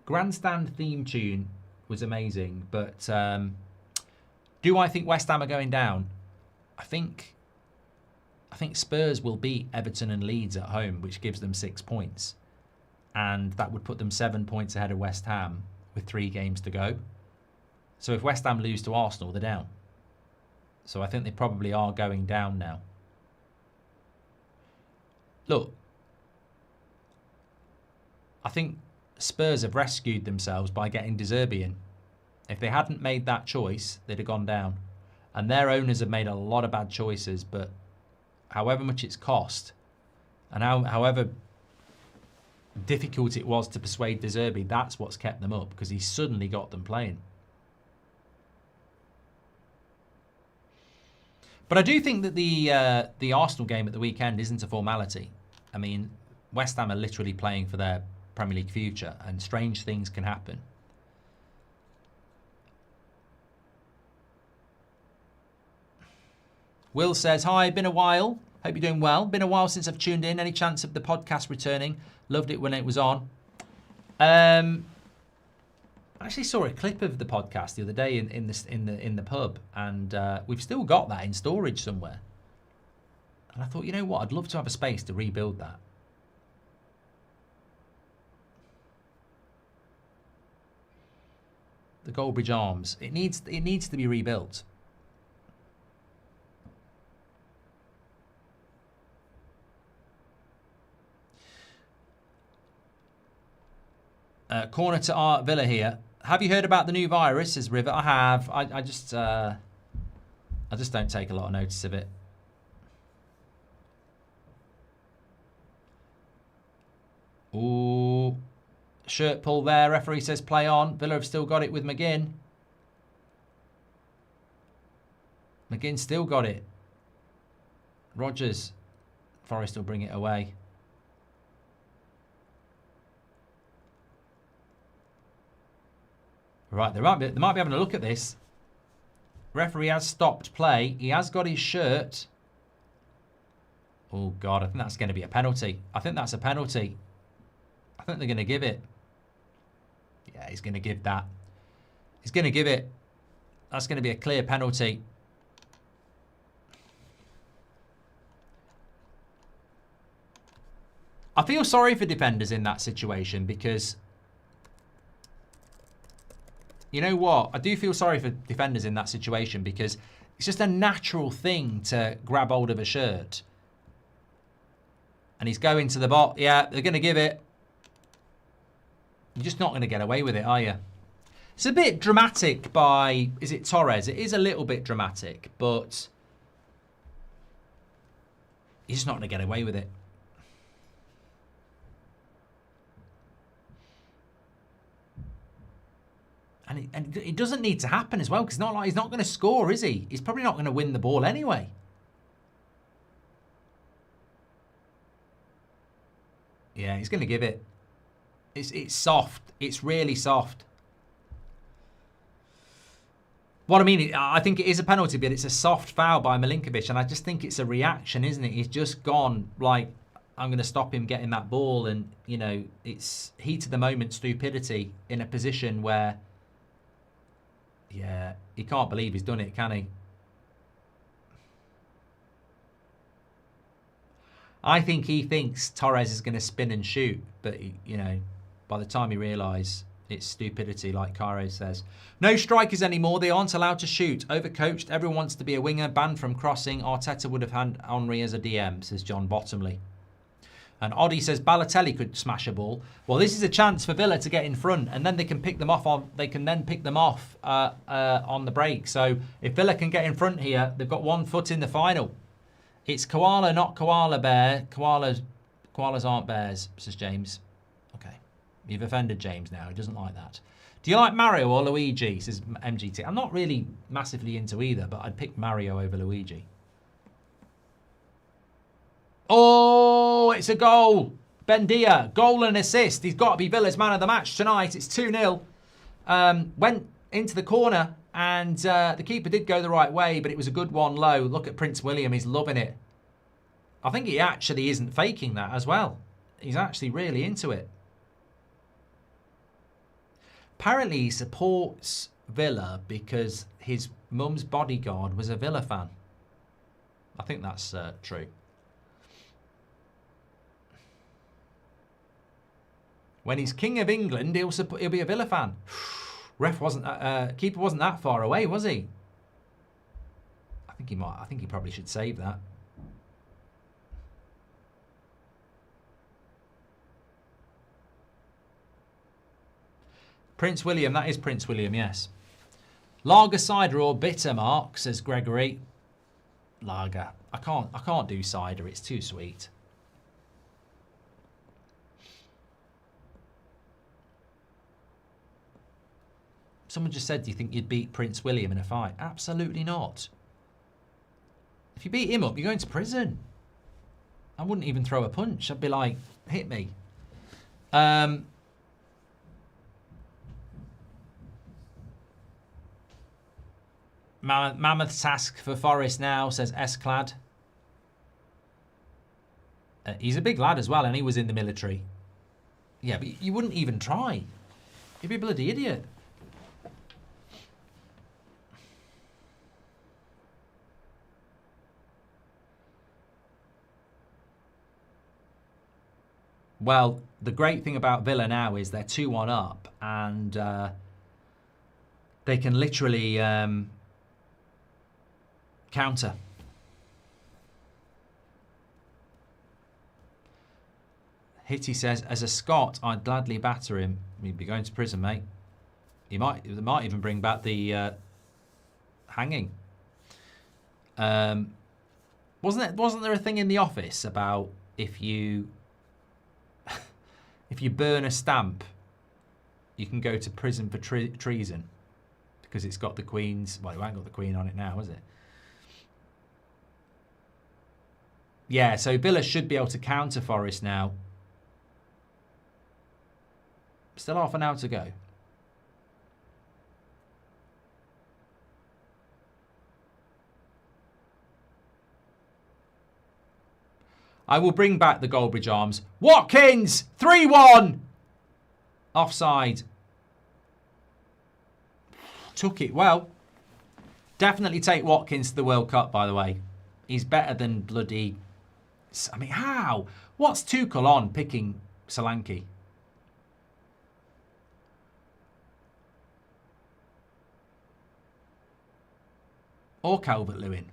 Grandstand theme tune was amazing, but do I think West Ham are going down? I think Spurs will beat Everton and Leeds at home, which gives them 6 points, and that would put them 7 points ahead of West Ham with 3 games to go. So if West Ham lose to Arsenal, they're down. So I think they probably are going down now. Look, I think Spurs have rescued themselves by getting De Zerbi in. If they hadn't made that choice, they'd have gone down. And their owners have made a lot of bad choices, but however much it's cost, and however difficult it was to persuade De Zerbi, that's what's kept them up, because he's suddenly got them playing. But I do think that the Arsenal game at the weekend isn't a formality. I mean, West Ham are literally playing for their Premier League future, and strange things can happen. Will says, hi, been a while. Hope you're doing well. Been a while since I've tuned in. Any chance of the podcast returning? Loved it when it was on. I actually saw a clip of the podcast the other day in the pub, and we've still got that in storage somewhere. And I thought, you know what? I'd love to have a space to rebuild that. The Goldbridge Arms. It needs to be rebuilt. Corner to Art Villa here. Have you heard about the new virus? Says River. I have. I just don't take a lot of notice of it. Ooh. Shirt pull there. Referee says play on. Villa have still got it with McGinn. McGinn still got it. Rodgers. Forest will bring it away. Right, they might be having a look at this. Referee has stopped play. He has got his shirt. Oh, God, I think that's going to be a penalty. I think that's a penalty. I think they're going to give it. Yeah, he's going to give that. He's going to give it. That's going to be a clear penalty. I feel sorry for defenders in that situation because... You know what? I do feel sorry for defenders in that situation because it's just a natural thing to grab hold of a shirt. And he's going to the bot. Yeah, they're going to give it. You're just not going to get away with it, are you? It's a bit dramatic by... Is it Torres? It is a little bit dramatic, but... You're just not going to get away with it. And it doesn't need to happen as well, because it's not like he's not going to score, is he? He's probably not going to win the ball anyway. Yeah, he's going to give it. It's soft. It's really soft. What I mean, I think it is a penalty, but it's a soft foul by Milinkovic, and I just think it's a reaction, isn't it? He's just gone, like, I'm going to stop him getting that ball, and, you know, it's heat of the moment stupidity in a position where... Yeah, he can't believe he's done it, can he? I think he thinks Torres is going to spin and shoot, but, you know, by the time he realises it's stupidity, like Kare says. No strikers anymore. They aren't allowed to shoot. Overcoached. Everyone wants to be a winger. Banned from crossing. Arteta would have had Henry as a DM, says John Bottomley. And Oddie says Balotelli could smash a ball. Well, this is a chance for Villa to get in front, and then they can pick them off. They can then pick them off on the break. So if Villa can get in front here, they've got 1 foot in the final. It's koala, not koala bear. Koalas aren't bears, says James. Okay, you've offended James now. He doesn't like that. Do you like Mario or Luigi? Says MGT. I'm not really massively into either, but I'd pick Mario over Luigi. Oh, it's a goal. Bendia, goal and assist. He's got to be Villa's man of the match tonight. It's 2-0. Went into the corner, and the keeper did go the right way, but it was a good one low. Look at Prince William. He's loving it. I think he actually isn't faking that as well. He's actually really into it. Apparently, he supports Villa because his mum's bodyguard was a Villa fan. I think that's true. When he's King of England, he'll be a Villa fan. Keeper wasn't that far away, was he? I think he might. I think he probably should save that. Prince William, that is Prince William, yes. Lager, cider or bitter, Mark, says Gregory. Lager. I can't do cider. It's too sweet. Someone just said, do you think you'd beat Prince William in a fight? Absolutely not. If you beat him up, you're going to prison. I wouldn't even throw a punch. I'd be like, hit me. Mammoth task for Forest now, says S-Clad. He's a big lad as well, and he was in the military. Yeah, but you wouldn't even try. You'd be a bloody idiot. Well, the great thing about Villa now is they're 2-1 up, and they can literally counter. Hitty says, as a Scot, I'd gladly batter him. He'd be going to prison, mate. They might even bring back the hanging. Wasn't there a thing in the office about if you burn a stamp, you can go to prison for treason because it's got the Queen's. Well, it ain't got the Queen on it now, is it? Yeah, so Villa should be able to counter Forest now. Still half an hour to go. I will bring back the Goldbridge arms. Watkins! 3-1! Offside. Took it well. Definitely take Watkins to the World Cup, by the way. He's better than bloody... I mean, how? What's Tuchel on picking Solanke? Or Calvert-Lewin.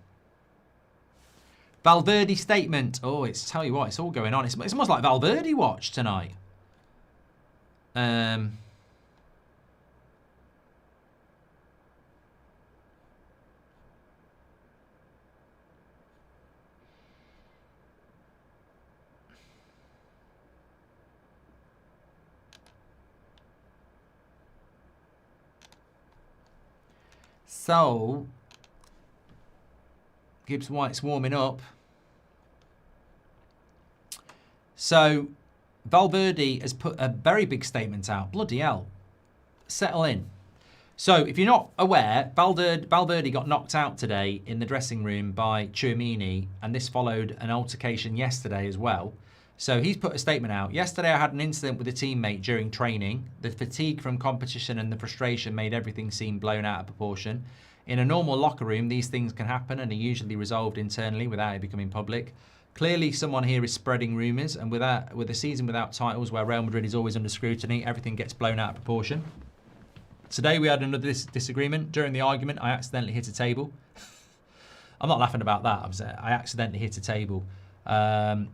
Valverde statement. Oh, tell you what, it's all going on. It's almost like Valverde watch tonight. So, Gibbs White's warming up. So, Valverde has put a very big statement out. Bloody hell. Settle in. So, if you're not aware, Valverde got knocked out today in the dressing room by Tchouaméni, and this followed an altercation yesterday as well. So, he's put a statement out. Yesterday, I had an incident with a teammate during training. The fatigue from competition and the frustration made everything seem blown out of proportion. In a normal locker room, these things can happen and are usually resolved internally without it becoming public. Clearly, someone here is spreading rumours, and with a season without titles where Real Madrid is always under scrutiny, everything gets blown out of proportion. Today, we had another disagreement. During the argument, I accidentally hit a table. I'm not laughing about that. I accidentally hit a table. How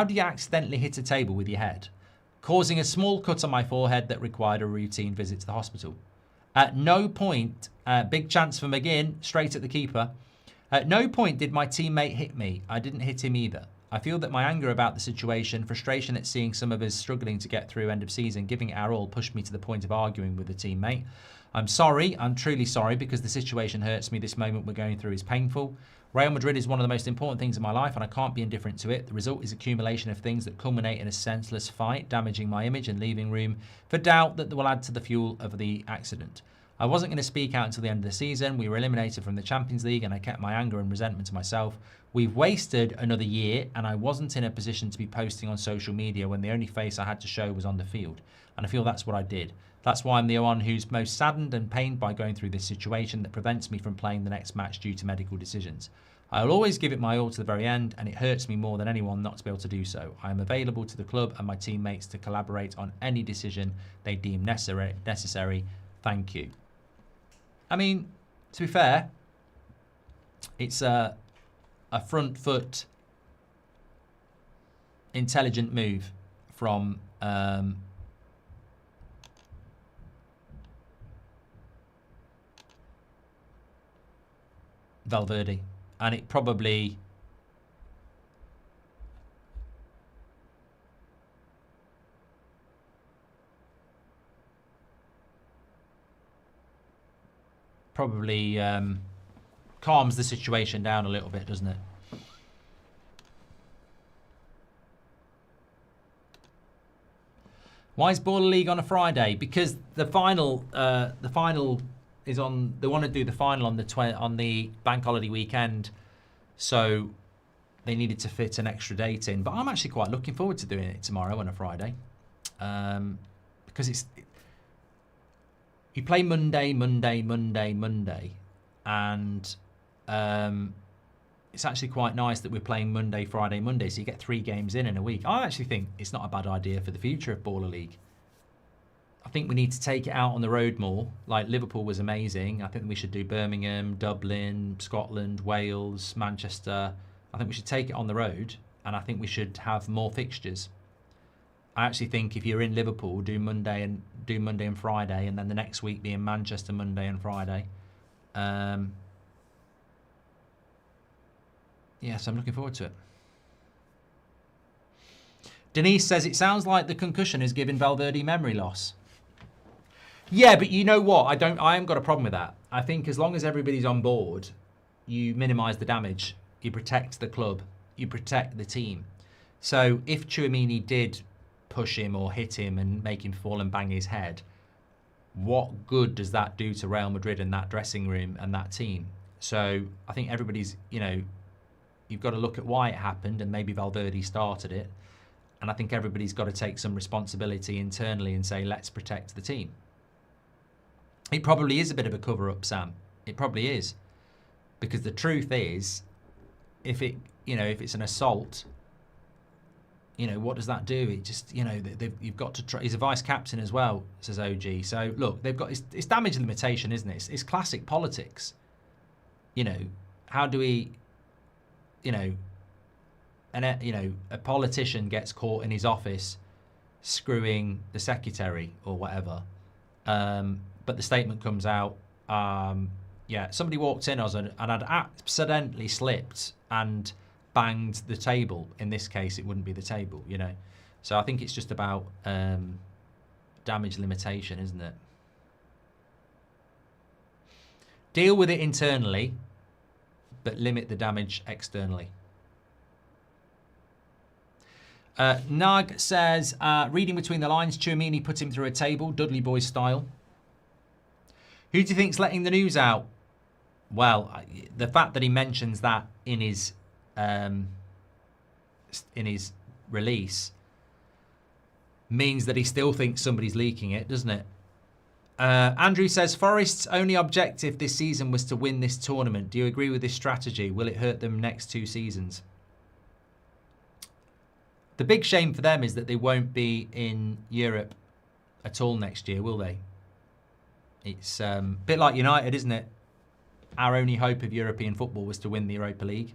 do you accidentally hit a table with your head? Causing a small cut on my forehead that required a routine visit to the hospital. At no point, big chance for McGinn, straight at the keeper. At no point did my teammate hit me. I didn't hit him either. I feel that my anger about the situation, frustration at seeing some of us struggling to get through end of season, giving it our all, pushed me to the point of arguing with the teammate. I'm sorry, I'm truly sorry, because the situation hurts me. This moment we're going through is painful. Real Madrid is one of the most important things in my life, and I can't be indifferent to it. The result is accumulation of things that culminate in a senseless fight, damaging my image and leaving room for doubt that will add to the fuel of the accident. I wasn't going to speak out until the end of the season. We were eliminated from the Champions League, and I kept my anger and resentment to myself. We've wasted another year, and I wasn't in a position to be posting on social media when the only face I had to show was on the field. And I feel that's what I did. That's why I'm the one who's most saddened and pained by going through this situation that prevents me from playing the next match due to medical decisions. I will always give it my all to the very end, and it hurts me more than anyone not to be able to do so. I am available to the club and my teammates to collaborate on any decision they deem necessary. Thank you. I mean, to be fair, it's a front foot, intelligent move from Valverde, and it probably calms the situation down a little bit, doesn't it? Why is Baller League on a Friday? Because the final is on. They want to do the final on the bank holiday weekend, so they needed to fit an extra date in. But I'm actually quite looking forward to doing it tomorrow on a Friday. Because you play Monday, and it's actually quite nice that we're playing Monday, Friday, Monday, so you get 3 games in a week. I actually think it's not a bad idea for the future of Baller League. I think we need to take it out on the road more. Like Liverpool was amazing. I think we should do Birmingham, Dublin, Scotland, Wales, Manchester. I think we should take it on the road, and I think we should have more fixtures. I actually think if you're in Liverpool, do Monday and Friday, and then the next week be in Manchester Monday and Friday. Yes, I'm looking forward to it. Denise says it sounds like the concussion has given Valverde memory loss. Yeah, but you know what? I haven't got a problem with that. I think as long as everybody's on board, you minimise the damage. You protect the club. You protect the team. So if Tchouaméni did push him or hit him and make him fall and bang his head, what good does that do to Real Madrid and that dressing room and that team? So I think everybody's, you've got to look at why it happened, and maybe Valverde started it. And I think everybody's got to take some responsibility internally and say, let's protect the team. It probably is a bit of a cover-up, Sam. It probably is. Because the truth is, if it's an assault, what does that do? It just, you've got to try. He's a vice captain as well, says OG. So look, they've got it's damage limitation, isn't it? It's classic politics. How do we, a politician gets caught in his office screwing the secretary or whatever, but the statement comes out, somebody walked in and had accidentally slipped and banged the table. In this case, it wouldn't be the table, So I think it's just about damage limitation, isn't it? Deal with it internally, but limit the damage externally. Nag says, reading between the lines, Tchouaméni put him through a table, Dudley Boys style. Who do you think's letting the news out? Well, the fact that he mentions that in his release means that he still thinks somebody's leaking it, doesn't it? Andrew says, Forest's only objective this season was to win this tournament. Do you agree with this strategy? Will it hurt them next 2 seasons? The big shame for them is that they won't be in Europe at all next year, will they? It's a bit like United, isn't it? Our only hope of European football was to win the Europa League.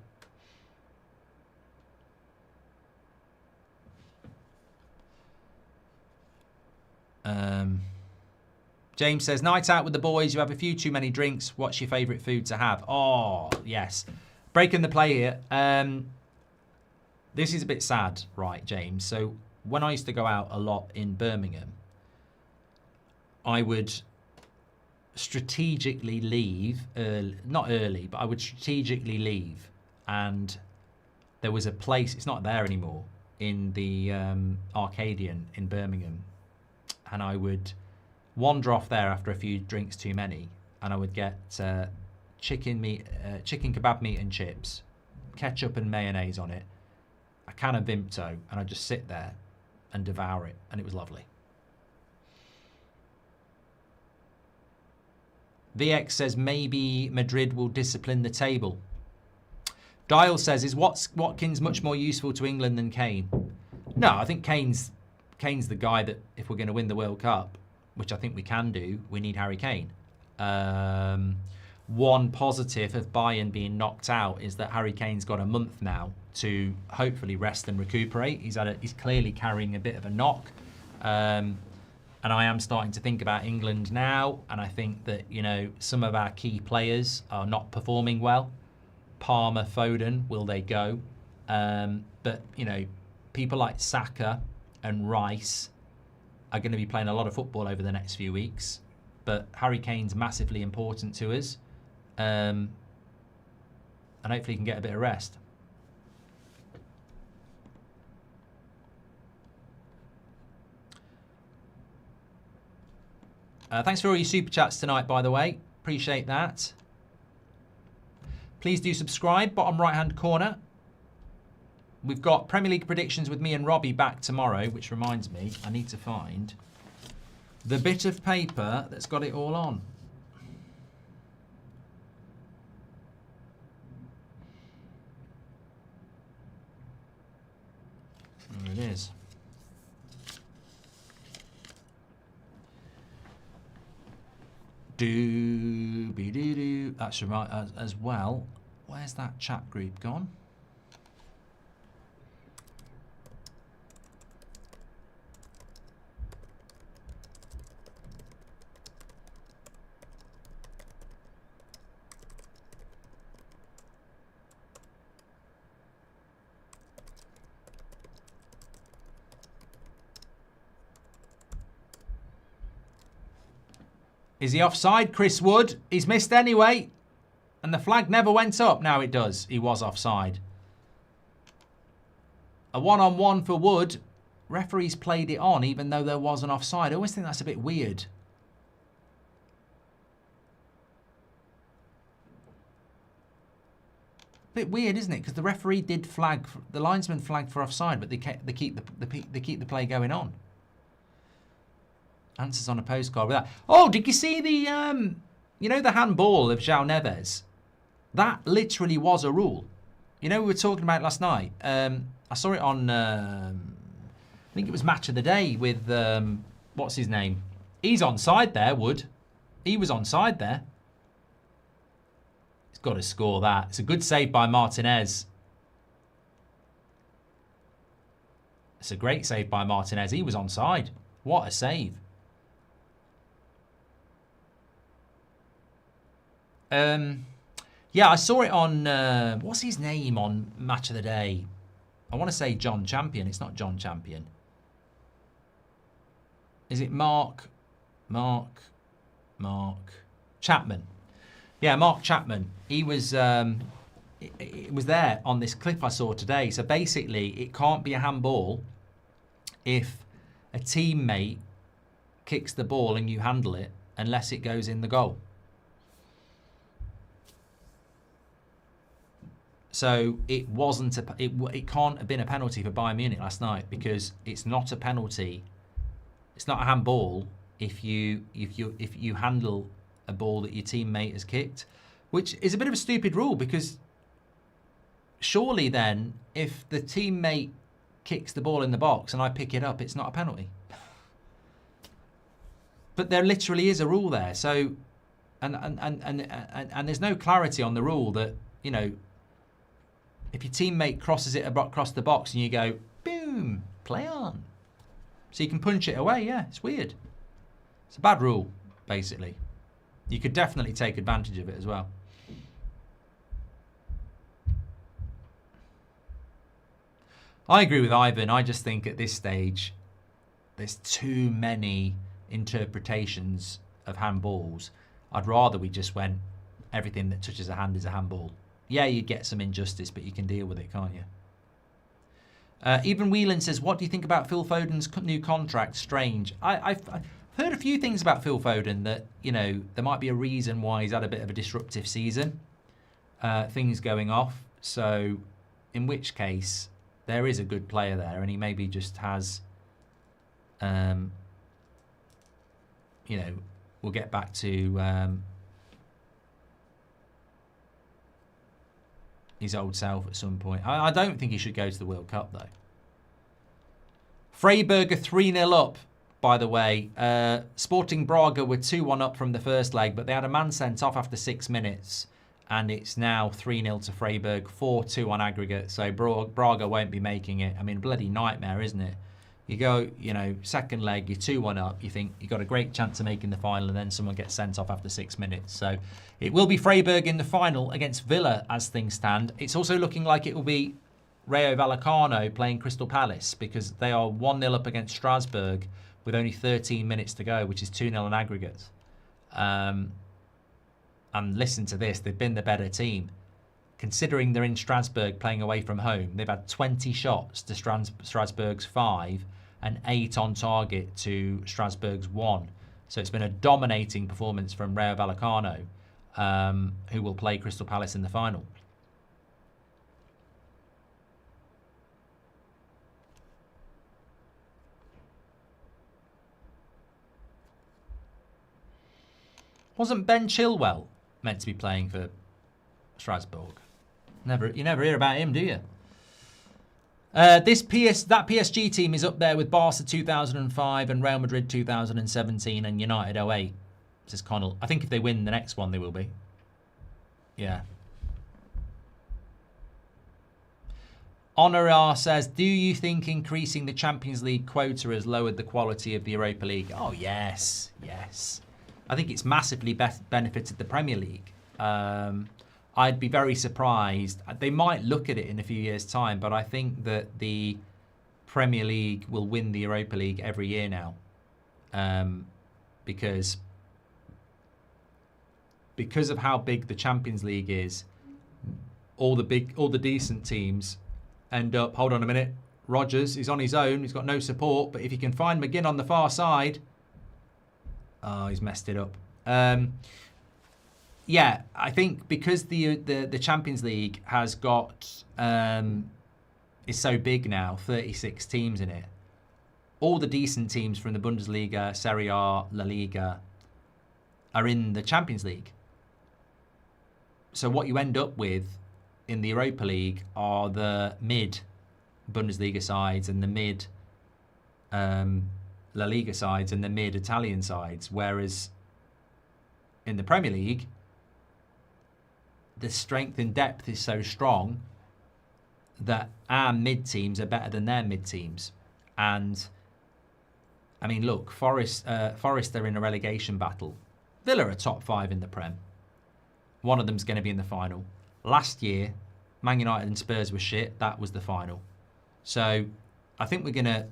James says, night out with the boys, you have a few too many drinks. What's your favourite food to have? Oh, yes. Breaking the play here. This is a bit sad, right, James? So when I used to go out a lot in Birmingham, I would strategically leave, not early, but I would strategically leave. And there was a place, it's not there anymore, in the Arcadian in Birmingham. And I would wander off there after a few drinks too many, and I would get chicken kebab meat and chips, ketchup and mayonnaise on it, a can of Vimto, and I'd just sit there and devour it, and it was lovely. VX says maybe Madrid will discipline the table. Dial says, is Watkins much more useful to England than Kane? No, I think Kane's the guy that, if we're going to win the World Cup, which I think we can do, we need Harry Kane. One positive of Bayern being knocked out is that Harry Kane's got a month now to hopefully rest and recuperate. He's clearly carrying a bit of a knock. And I am starting to think about England now, and I think that, some of our key players are not performing well. Palmer, Foden, will they go? But, people like Saka and Rice are going to be playing a lot of football over the next few weeks. But Harry Kane's massively important to us. And hopefully he can get a bit of rest. Thanks for all your super chats tonight, by the way. Appreciate that. Please do subscribe, bottom right-hand corner. we've got Premier League predictions with me and Robbie back tomorrow, which reminds me, I need to find the bit of paper that's got it all on. There it is. Do-be-do-do. That's right as well. Where's that chat group gone? Is he offside, Chris Wood? He's missed anyway. And the flag never went up. Now it does. He was offside. A one-on-one for Wood. Referees played it on even though there was an offside. I always think that's a bit weird. Bit weird, isn't it? Because the referee did flag, the linesman flagged for offside, but they keep the play going on. Answers on a postcard with that. Oh, did you see the, you know, the handball of João Neves? That literally was a rule. You know, we were talking about last night. I saw it on, I think it was Match of the Day with, what's his name? He's onside there, Wood. He was onside there. He's got to score that. It's a good save by Martinez. It's a great save by Martinez. He was onside. What a save. Yeah, I saw it on, what's his name on Match of the Day? I want to say John Champion. It's not John Champion. Is it Mark Chapman? Yeah, Mark Chapman. He was, it was there on this clip I saw today. So basically, it can't be a handball if a teammate kicks the ball and you handle it unless it goes in the goal. So it wasn't it can't have been a penalty for Bayern Munich last night because it's not a penalty. It's not a handball if you handle a ball that your teammate has kicked, which is a bit of a stupid rule because surely then if the teammate kicks the ball in the box and I pick it up, it's not a penalty. But there literally is a rule there. So and there's no clarity on the rule that, you know, if your teammate crosses it across the box and you go, boom, play on. So you can punch it away, yeah, it's weird. It's a bad rule, basically. You could definitely take advantage of it as well. I agree with Ivan. I just think at this stage, there's too many interpretations of handballs. I'd rather we just went, everything that touches a hand is a handball. Yeah, you get some injustice, but you can deal with it, can't you? Even Whelan says, what do you think about Phil Foden's new contract? Strange. I've heard a few things about Phil Foden that, you know, there might be a reason why he's had a bit of a disruptive season. Things going off. So, in which case, there is a good player there, and he maybe just has, you know, we'll get back to his old self at some point. I don't think he should go to the World Cup, though. Freiburg are 3-0 up, by the way. Sporting Braga were 2-1 up from the first leg, but they had a man sent off after 6 minutes, and it's now 3-0 to Freiburg, 4-2 on aggregate, so Braga won't be making it. I mean, bloody nightmare, isn't it? You go, you know, second leg, you're 2-1 up, you think you've got a great chance of making the final, and then someone gets sent off after 6 minutes. So it will be Freiburg in the final against Villa as things stand. It's also looking like it will be Rayo Vallecano playing Crystal Palace because they are 1-0 up against Strasbourg with only 13 minutes to go, which is 2-0 on aggregate. And listen to this, they've been the better team. Considering they're in Strasbourg playing away from home, they've had 20 shots to Strasbourg's 5 and 8 on target to Strasbourg's 1. So it's been a dominating performance from Rayo Vallecano, who will play Crystal Palace in the final. Wasn't Ben Chilwell meant to be playing for Strasbourg? You never hear about him, do you? That PSG team is up there with Barca 2005 and Real Madrid 2017 and United 08. Says Connell. I think if they win the next one, they will be. Yeah. Honorar says, do you think increasing the Champions League quota has lowered the quality of the Europa League? Oh, yes. Yes. I think it's massively benefited the Premier League. I'd be very surprised. They might look at it in a few years' time, but I think that the Premier League will win the Europa League every year now. Because of how big the Champions League is, all the decent teams end up, hold on a minute, Rodgers, he's on his own, he's got no support, but if you can find McGinn on the far side, oh, he's messed it up. Yeah, I think because the Champions League has got, is so big now, 36 teams in it, all the decent teams from the Bundesliga, Serie A, La Liga, are in the Champions League. So what you end up with in the Europa League are the mid Bundesliga sides and the mid La Liga sides and the mid Italian sides, whereas in the Premier League the strength and depth is so strong that our mid teams are better than their mid teams. And I mean, look, Forest are in a relegation battle. Villa are top 5 in the Prem. One of them's going to be in the final. Last year, Man United and Spurs were shit. That was the final. So I think we're going to,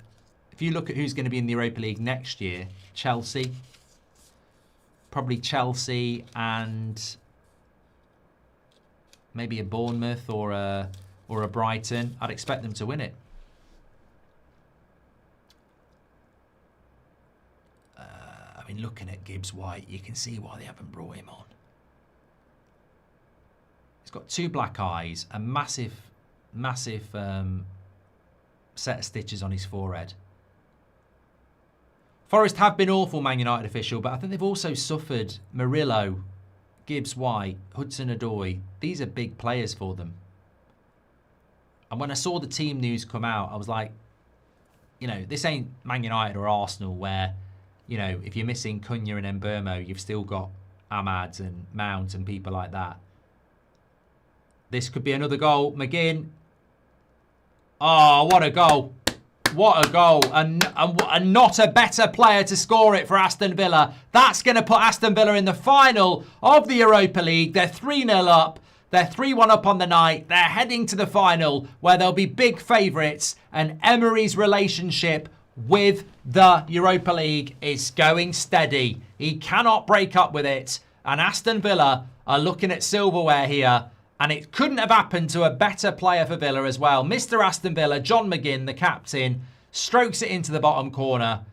if you look at who's going to be in the Europa League next year, Chelsea, probably Chelsea and maybe a Bournemouth or a Brighton. I'd expect them to win it. I mean, looking at Gibbs White, you can see why they haven't brought him on. He's got 2 black eyes, a massive set of stitches on his forehead. Forest have been awful, Man United official, but I think they've also suffered Murillo, Gibbs White, Hudson-Odoi. These are big players for them. And when I saw the team news come out, I was like, you know, this ain't Man United or Arsenal where, you know, if you're missing Cunha and Mbermo, you've still got Ahmad and Mount and people like that. This could be another goal. McGinn. Oh, what a goal. What a goal. And not a better player to score it for Aston Villa. That's going to put Aston Villa in the final of the Europa League. They're 3-0 up. They're 3-1 up on the night. They're heading to the final where they'll be big favourites. And Emery's relationship with the Europa League is going steady. He cannot break up with it. And Aston Villa are looking at silverware here. And it couldn't have happened to a better player for Villa as well. Mr. Aston Villa, John McGinn, the captain, strokes it into the bottom corner.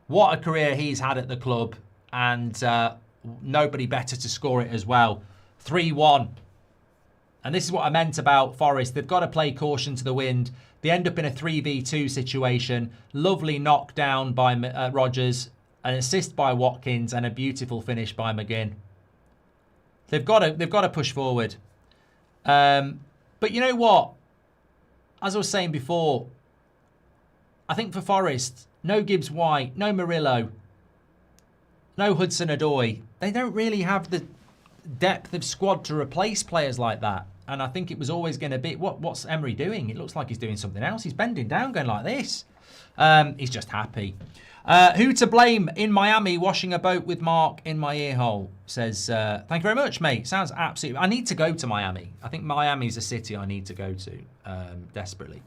What a career he's had at the club. And nobody better to score it as well. 3-1. And this is what I meant about Forest. They've got to play caution to the wind. They end up in a 3v2 situation. Lovely knockdown by Rodgers. An assist by Watkins. And a beautiful finish by McGinn. They've got to push forward. But you know what? As I was saying before, I think for Forest, no Gibbs White, no Murillo, no Hudson-Odoi. They don't really have the depth of squad to replace players like that. And I think it was always going to be, what's Emery doing? It looks like he's doing something else. He's bending down, going like this. He's just happy. Who to blame in Miami washing a boat with Mark in my ear hole? Says, thank you very much, mate. Sounds absolutely... I need to go to Miami. I think Miami's a city I need to go to desperately.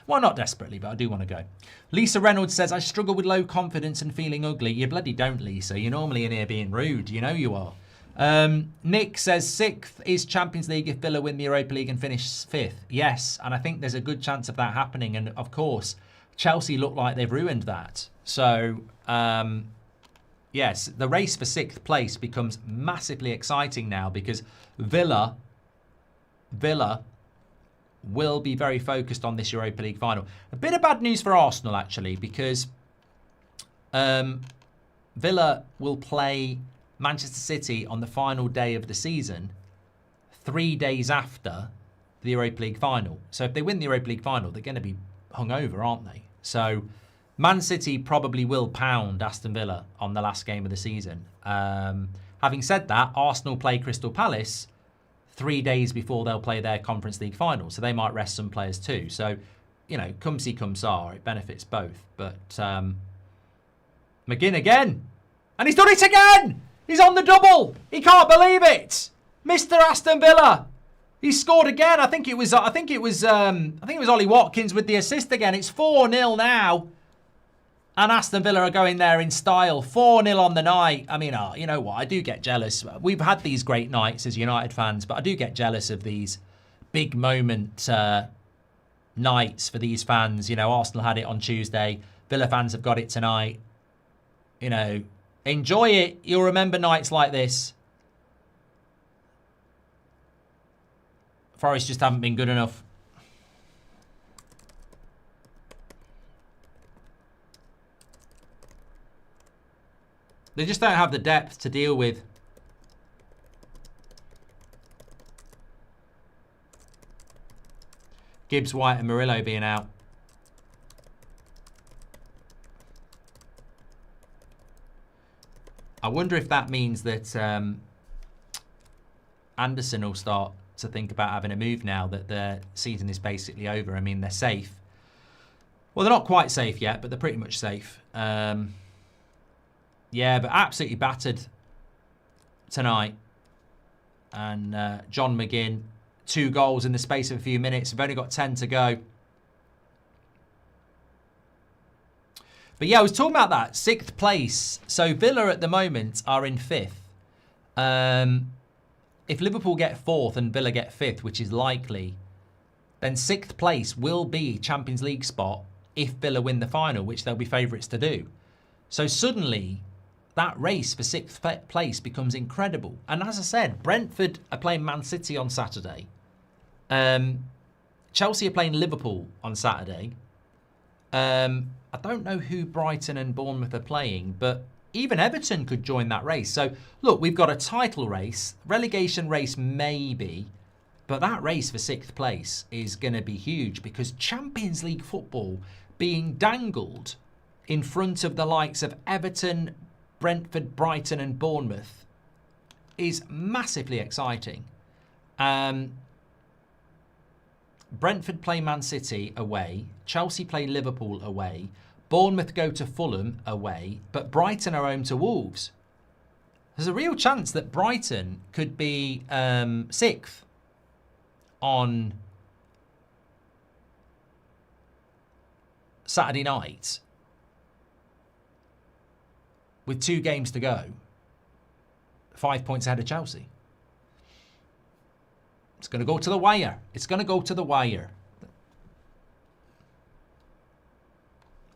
Well, not desperately, but I do want to go. Lisa Reynolds says, I struggle with low confidence and feeling ugly. You bloody don't, Lisa. You're normally in here being rude. You know you are. Nick says, 6th is Champions League if Villa win the Europa League and finish 5th. Yes, and I think there's a good chance of that happening. And, of course, Chelsea look like they've ruined that. So, yes, the race for 6th place becomes massively exciting now because Villa will be very focused on this Europa League final. A bit of bad news for Arsenal, actually, because Villa will play Manchester City on the final day of the season, 3 days after the Europa League final. So if they win the Europa League final, they're going to be hungover, aren't they? So Man City probably will pound Aston Villa on the last game of the season. Having said that, Arsenal play Crystal Palace 3 days before they'll play their Conference League final. So they might rest some players too. So, you know, cum si cum sa, it benefits both. But McGinn again. And he's done it again! He's on the double! He can't believe it! Mr. Aston Villa! He scored again. I think it was Ollie Watkins with the assist again. It's 4-0 now. And Aston Villa are going there in style. 4-0 on the night. I mean, you know what? I do get jealous. We've had these great nights as United fans, but I do get jealous of these big moment nights for these fans. You know, Arsenal had it on Tuesday. Villa fans have got it tonight. You know, enjoy it. You'll remember nights like this. Forest just haven't been good enough. They just don't have the depth to deal with. Gibbs, White and Murillo being out. I wonder if that means that Anderson will start to think about having a move now that the season is basically over. I mean, they're safe. Well, they're not quite safe yet, but they're pretty much safe. Yeah, but absolutely battered tonight. And John McGinn, 2 goals in the space of a few minutes. We've only got 10 to go. But yeah, I was talking about that. 6th place. So Villa at the moment are in 5th. If Liverpool get 4th and Villa get 5th, which is likely, then 6th place will be Champions League spot if Villa win the final, which they'll be favourites to do. So suddenly, that race for 6th place becomes incredible. And as I said, Brentford are playing Man City on Saturday. Chelsea are playing Liverpool on Saturday. I don't know who Brighton and Bournemouth are playing, but even Everton could join that race. So, look, we've got a title race, relegation race maybe, but that race for 6th place is going to be huge because Champions League football being dangled in front of the likes of Everton, Brentford, Brighton and Bournemouth is massively exciting. Brentford play Man City away, Chelsea play Liverpool away, Bournemouth go to Fulham away, but Brighton are home to Wolves. There's a real chance that Brighton could be 6th on Saturday night with 2 games to go, 5 points ahead of Chelsea. It's going to go to the wire. It's going to go to the wire.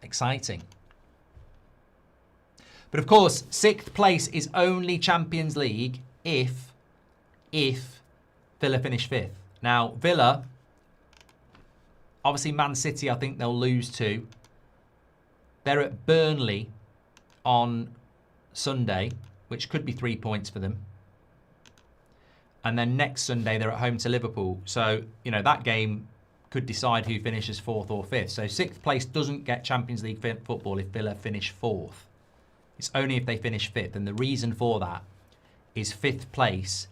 Exciting. But of course, 6th place is only Champions League if Villa finish 5th. Now, Villa, obviously Man City, I think they'll lose to. They're at Burnley on Sunday, which could be 3 points for them. And then next Sunday, they're at home to Liverpool. So, you know, that game could decide who finishes 4th or 5th. So 6th place doesn't get Champions League football if Villa finish 4th. It's only if they finish 5th. And the reason for that is 5th place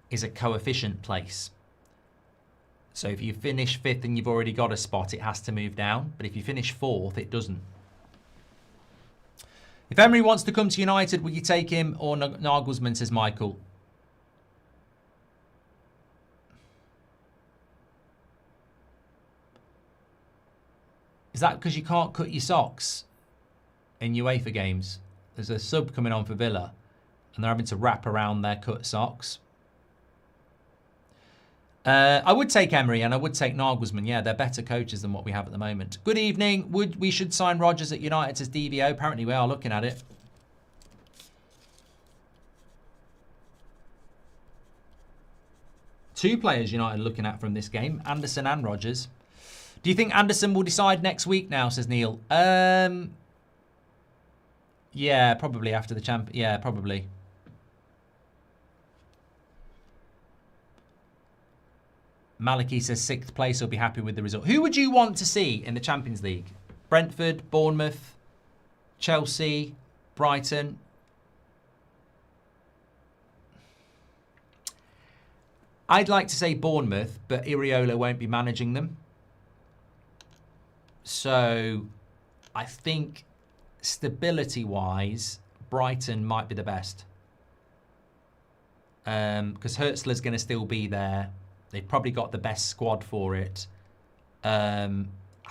is a coefficient place. So if you finish 5th and you've already got a spot, it has to move down. But if you finish 4th, it doesn't. If Emery wants to come to United, will you take him or Nagelsmann, says Michael? Is that because you can't cut your socks in UEFA games? There's a sub coming on for Villa and they're having to wrap around their cut socks. I would take Emery and I would take Nagelsmann. Yeah, they're better coaches than what we have at the moment. Good evening. We should sign Rodgers at United as DVO? Apparently we are looking at it. Two players United are looking at from this game, Anderson and Rodgers. Do you think Anderson will decide next week now, says Neil? Yeah, probably after the champ. Yeah, probably. Maliki says 6th place, will be happy with the result. Who would you want to see in the Champions League? Brentford, Bournemouth, Chelsea, Brighton? I'd like to say Bournemouth, but Iraola won't be managing them. So I think stability-wise, Brighton might be the best. Because Hertzler's going to still be there. They've probably got the best squad for it. I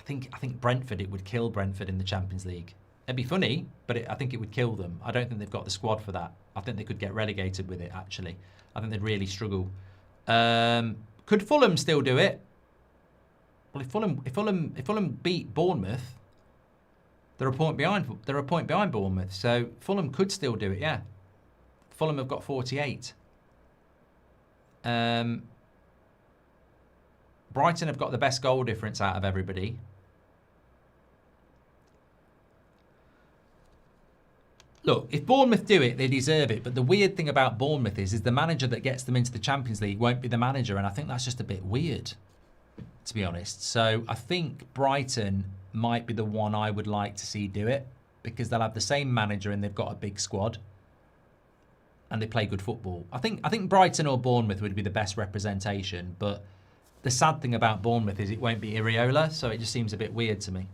think Brentford, it would kill Brentford in the Champions League. It'd be funny, but I think it would kill them. I don't think they've got the squad for that. I think they could get relegated with it, actually. I think they'd really struggle. Could Fulham still do it? Well, if Fulham beat Bournemouth, they're a point behind. They're a point behind Bournemouth, so Fulham could still do it. Yeah, Fulham have got 48. Brighton have got the best goal difference out of everybody. Look, if Bournemouth do it, they deserve it. But the weird thing about Bournemouth is the manager that gets them into the Champions League won't be the manager. And I think that's just a bit weird, to be honest. So I think Brighton might be the one I would like to see do it, because they'll have the same manager and they've got a big squad. And they play good football. I think Brighton or Bournemouth would be the best representation. But the sad thing about Bournemouth is it won't be Iraola. So it just seems a bit weird to me.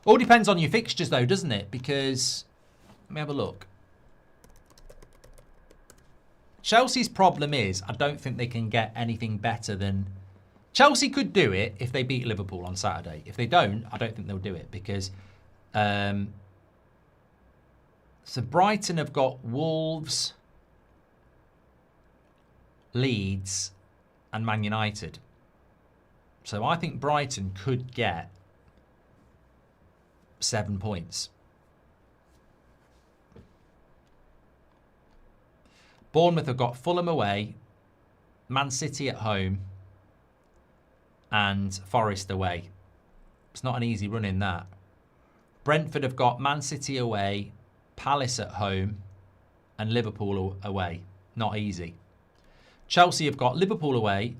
All depends on your fixtures, though, doesn't it? Because, let me have a look. Chelsea's problem is, I don't think they can get anything better than... Chelsea could do it if they beat Liverpool on Saturday. If they don't, I don't think they'll do it. Because, so Brighton have got Wolves, Leeds, and Man United. So I think Brighton could get 7 points. Bournemouth have got Fulham away, Man City at home, and Forest away. It's not an easy run in that. Brentford have got Man City away, Palace at home, and Liverpool away. Not easy. Chelsea have got Liverpool away,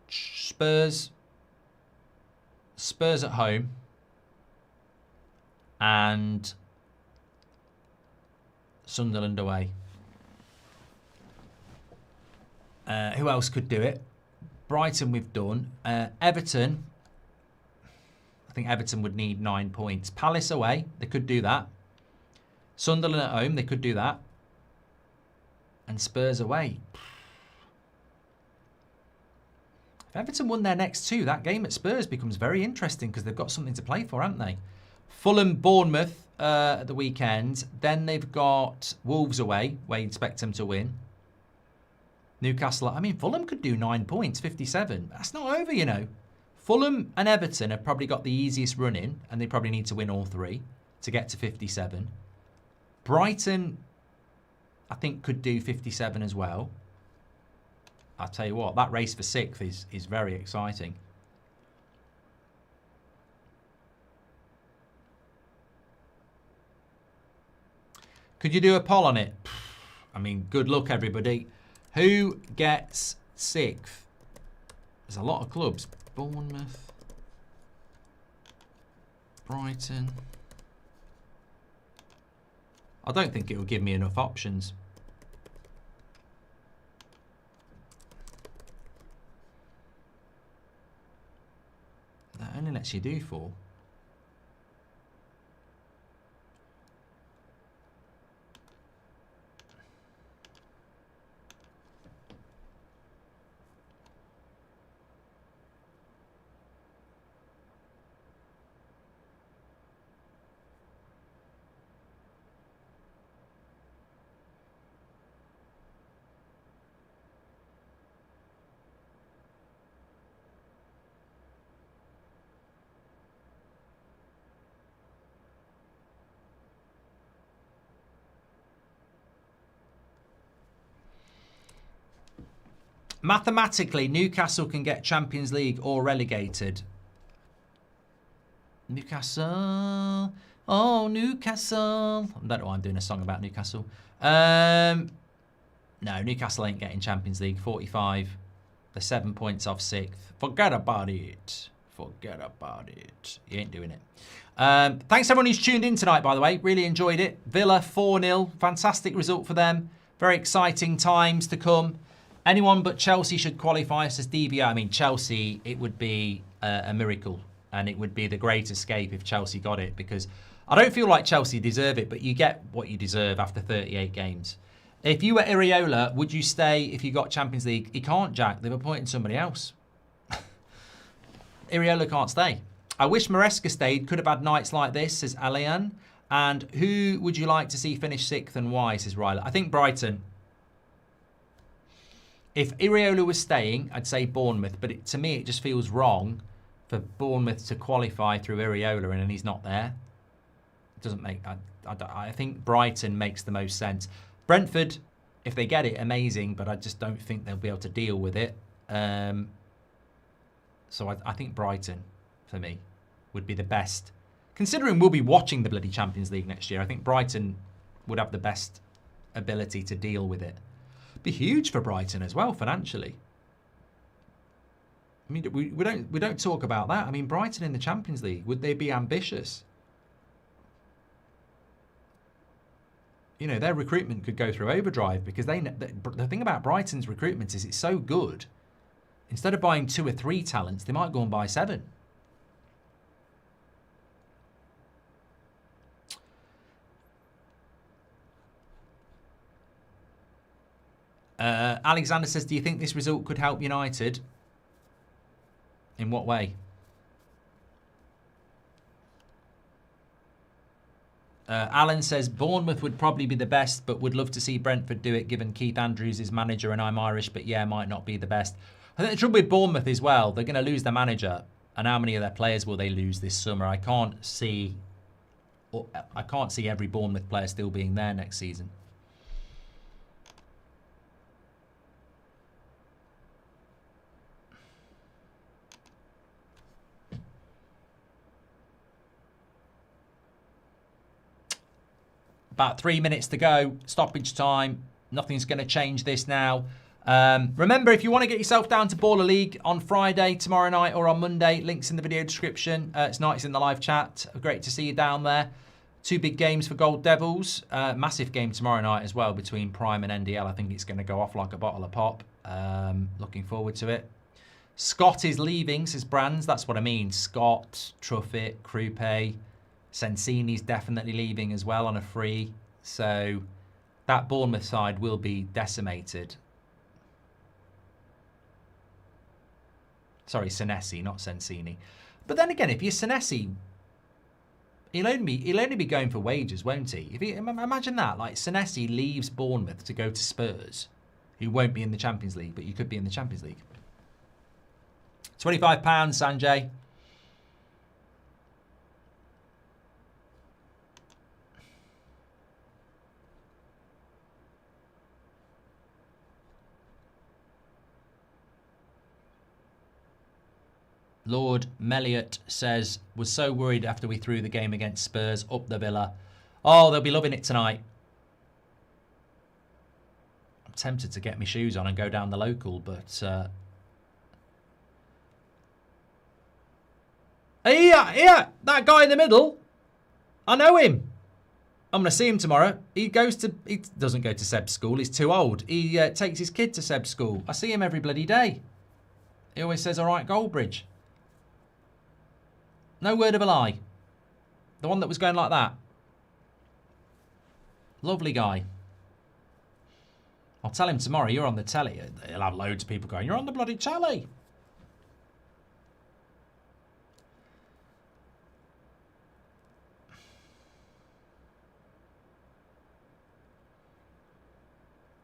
Spurs at home, and Sunderland away. Who else could do it? Brighton we've done. Everton. I think Everton would need 9 points. Palace away, they could do that. Sunderland at home, they could do that. And Spurs away. If Everton won their next two, that game at Spurs becomes very interesting because they've got something to play for, haven't they? Fulham, Bournemouth at the weekend. Then they've got Wolves away, where you expect them to win. Newcastle, I mean, Fulham could do 9 points, 57. That's not over, you know. Fulham and Everton have probably got the easiest run in, and they probably need to win all three to get to 57. Brighton, I think, could do 57 as well. I'll tell you what, that race for 6th is very exciting. Could you do a poll on it? I mean, good luck, everybody. Who gets 6th? There's a lot of clubs. Bournemouth, Brighton. I don't think it will give me enough options. That only lets you do 4. Mathematically, Newcastle can get Champions League or relegated. Newcastle Oh, Newcastle. I don't know why I'm doing a song about Newcastle. No, Newcastle ain't getting Champions League. 45. They're 7 points off 6th. Forget about it. Forget about it. You ain't doing it. Thanks everyone who's tuned in tonight, by the way. Really enjoyed it. Villa 4-0. Fantastic result for them. Very exciting times to come. Anyone but Chelsea should qualify us as DVR. I mean, Chelsea, it would be a miracle. And it would be the great escape if Chelsea got it. Because I don't feel like Chelsea deserve it. But you get what you deserve after 38 games. If you were Iriola, would you stay if you got Champions League? He can't, Jack. They've appointed somebody else. Iriola can't stay. I wish Maresca stayed. Could have had nights like this, says Alian. And who would you like to see finish 6th and why, says Ryla? I think Brighton. If Iriola was staying, I'd say Bournemouth. But to me, it just feels wrong for Bournemouth to qualify through Iriola and then he's not there. It doesn't make... I think Brighton makes the most sense. Brentford, if they get it, amazing. But I just don't think they'll be able to deal with it. So I think Brighton, for me, would be the best. Considering we'll be watching the bloody Champions League next year, I think Brighton would have the best ability to deal with it. Be huge for Brighton as well, financially. I mean, we don't talk about that. I mean, Brighton in the Champions League, would they be ambitious? You know, their recruitment could go through overdrive because the thing about Brighton's recruitment is it's so good. Instead of buying 2 or 3 talents, they might go and buy 7. Alexander says, do you think this result could help United? In what way? Alan says, Bournemouth would probably be the best, but would love to see Brentford do it, given Keith Andrews is manager and I'm Irish, but yeah, might not be the best. I think the trouble with Bournemouth as well, they're going to lose their manager. And how many of their players will they lose this summer? I can't see every Bournemouth player still being there next season. About 3 minutes to go. Stoppage time. Nothing's going to change this now. Remember, if you want to get yourself down to Baller League on Friday, tomorrow night, or on Monday, links in the video description. It's nice in the live chat. Great to see you down there. 2 big games for Gold Devils. Massive game tomorrow night as well between Prime and NDL. I think it's going to go off like a bottle of pop. Looking forward to it. Scott is leaving, says Brands. That's what I mean. Scott, Truffett, Krupe. Sensini's definitely leaving as well on a free. So that Bournemouth side will be decimated. Sorry, Senesi, not Sensini. But then again, if you're Senesi, he'll only be going for wages, won't he? Imagine that, like Senesi leaves Bournemouth to go to Spurs, who won't be in the Champions League, but you could be in the Champions League. £25, Sanjay. Lord Melliot says, was so worried after we threw the game against Spurs up the Villa. Oh, they'll be loving it tonight. I'm tempted to get my shoes on and go down the local, but... Yeah, that guy in the middle. I know him. I'm going to see him tomorrow. He doesn't go to Seb's school. He's too old. He takes his kid to Seb's school. I see him every bloody day. He always says, all right, Goldbridge. No word of a lie. The one that was going like that. Lovely guy. I'll tell him tomorrow, you're on the telly. He'll have loads of people going, you're on the bloody telly.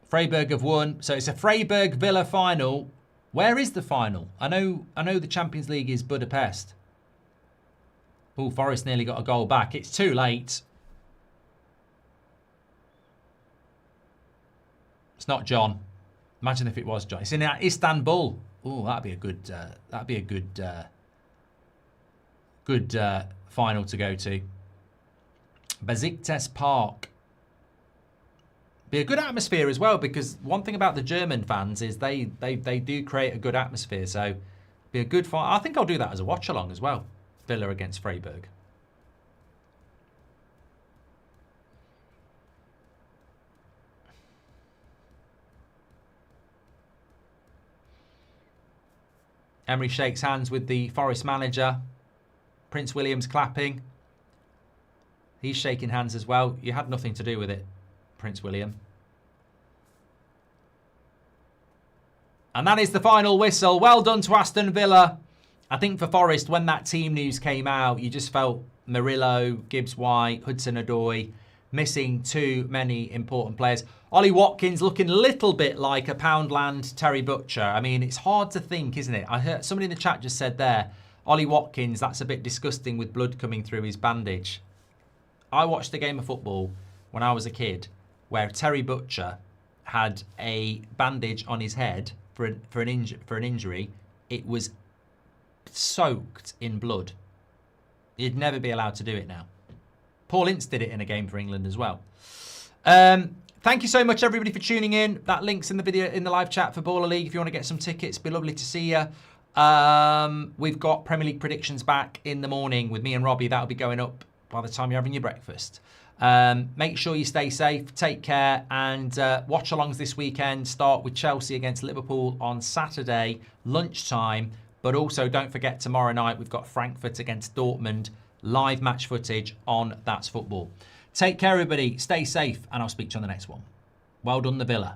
Freiburg have won. So it's a Freiburg Villa final. Where is the final? I know the Champions League is Budapest. Oh, Forest nearly got a goal back. It's too late. It's not John. Imagine if it was John. It's in Istanbul. Oh, that'd be a good final to go to. Besiktas Park. Be a good atmosphere as well, because one thing about the German fans is they do create a good atmosphere. So be a good fight. I think I'll do that as a watch along as well. Villa against Freiburg. Emery shakes hands with the Forest manager. Prince William's clapping. He's shaking hands as well. You had nothing to do with it, Prince William. And that is the final whistle. Well done to Aston Villa. I think for Forest, when that team news came out, you just felt Murillo, Gibbs-White, Hudson-Odoi missing too many important players. Ollie Watkins looking a little bit like a Poundland Terry Butcher. I mean, it's hard to think, isn't it? I heard somebody in the chat just said there, Ollie Watkins, that's a bit disgusting with blood coming through his bandage. I watched a game of football when I was a kid where Terry Butcher had a bandage on his head for an injury. It was soaked in blood. He'd never be allowed to do it now. Paul Ince did it in a game for England as well. Thank you so much, everybody, for tuning in. That link's in the video, in the live chat for Baller League. If you want to get some tickets, it'd be lovely to see you. We've got Premier League predictions back in the morning with me and Robbie. That'll be going up by the time you're having your breakfast. Make sure you stay safe, take care, and watch-alongs this weekend start with Chelsea against Liverpool on Saturday, lunchtime. But also, don't forget, tomorrow night, we've got Frankfurt against Dortmund. Live match footage on That's Football. Take care, everybody. Stay safe, and I'll speak to you on the next one. Well done, the Villa.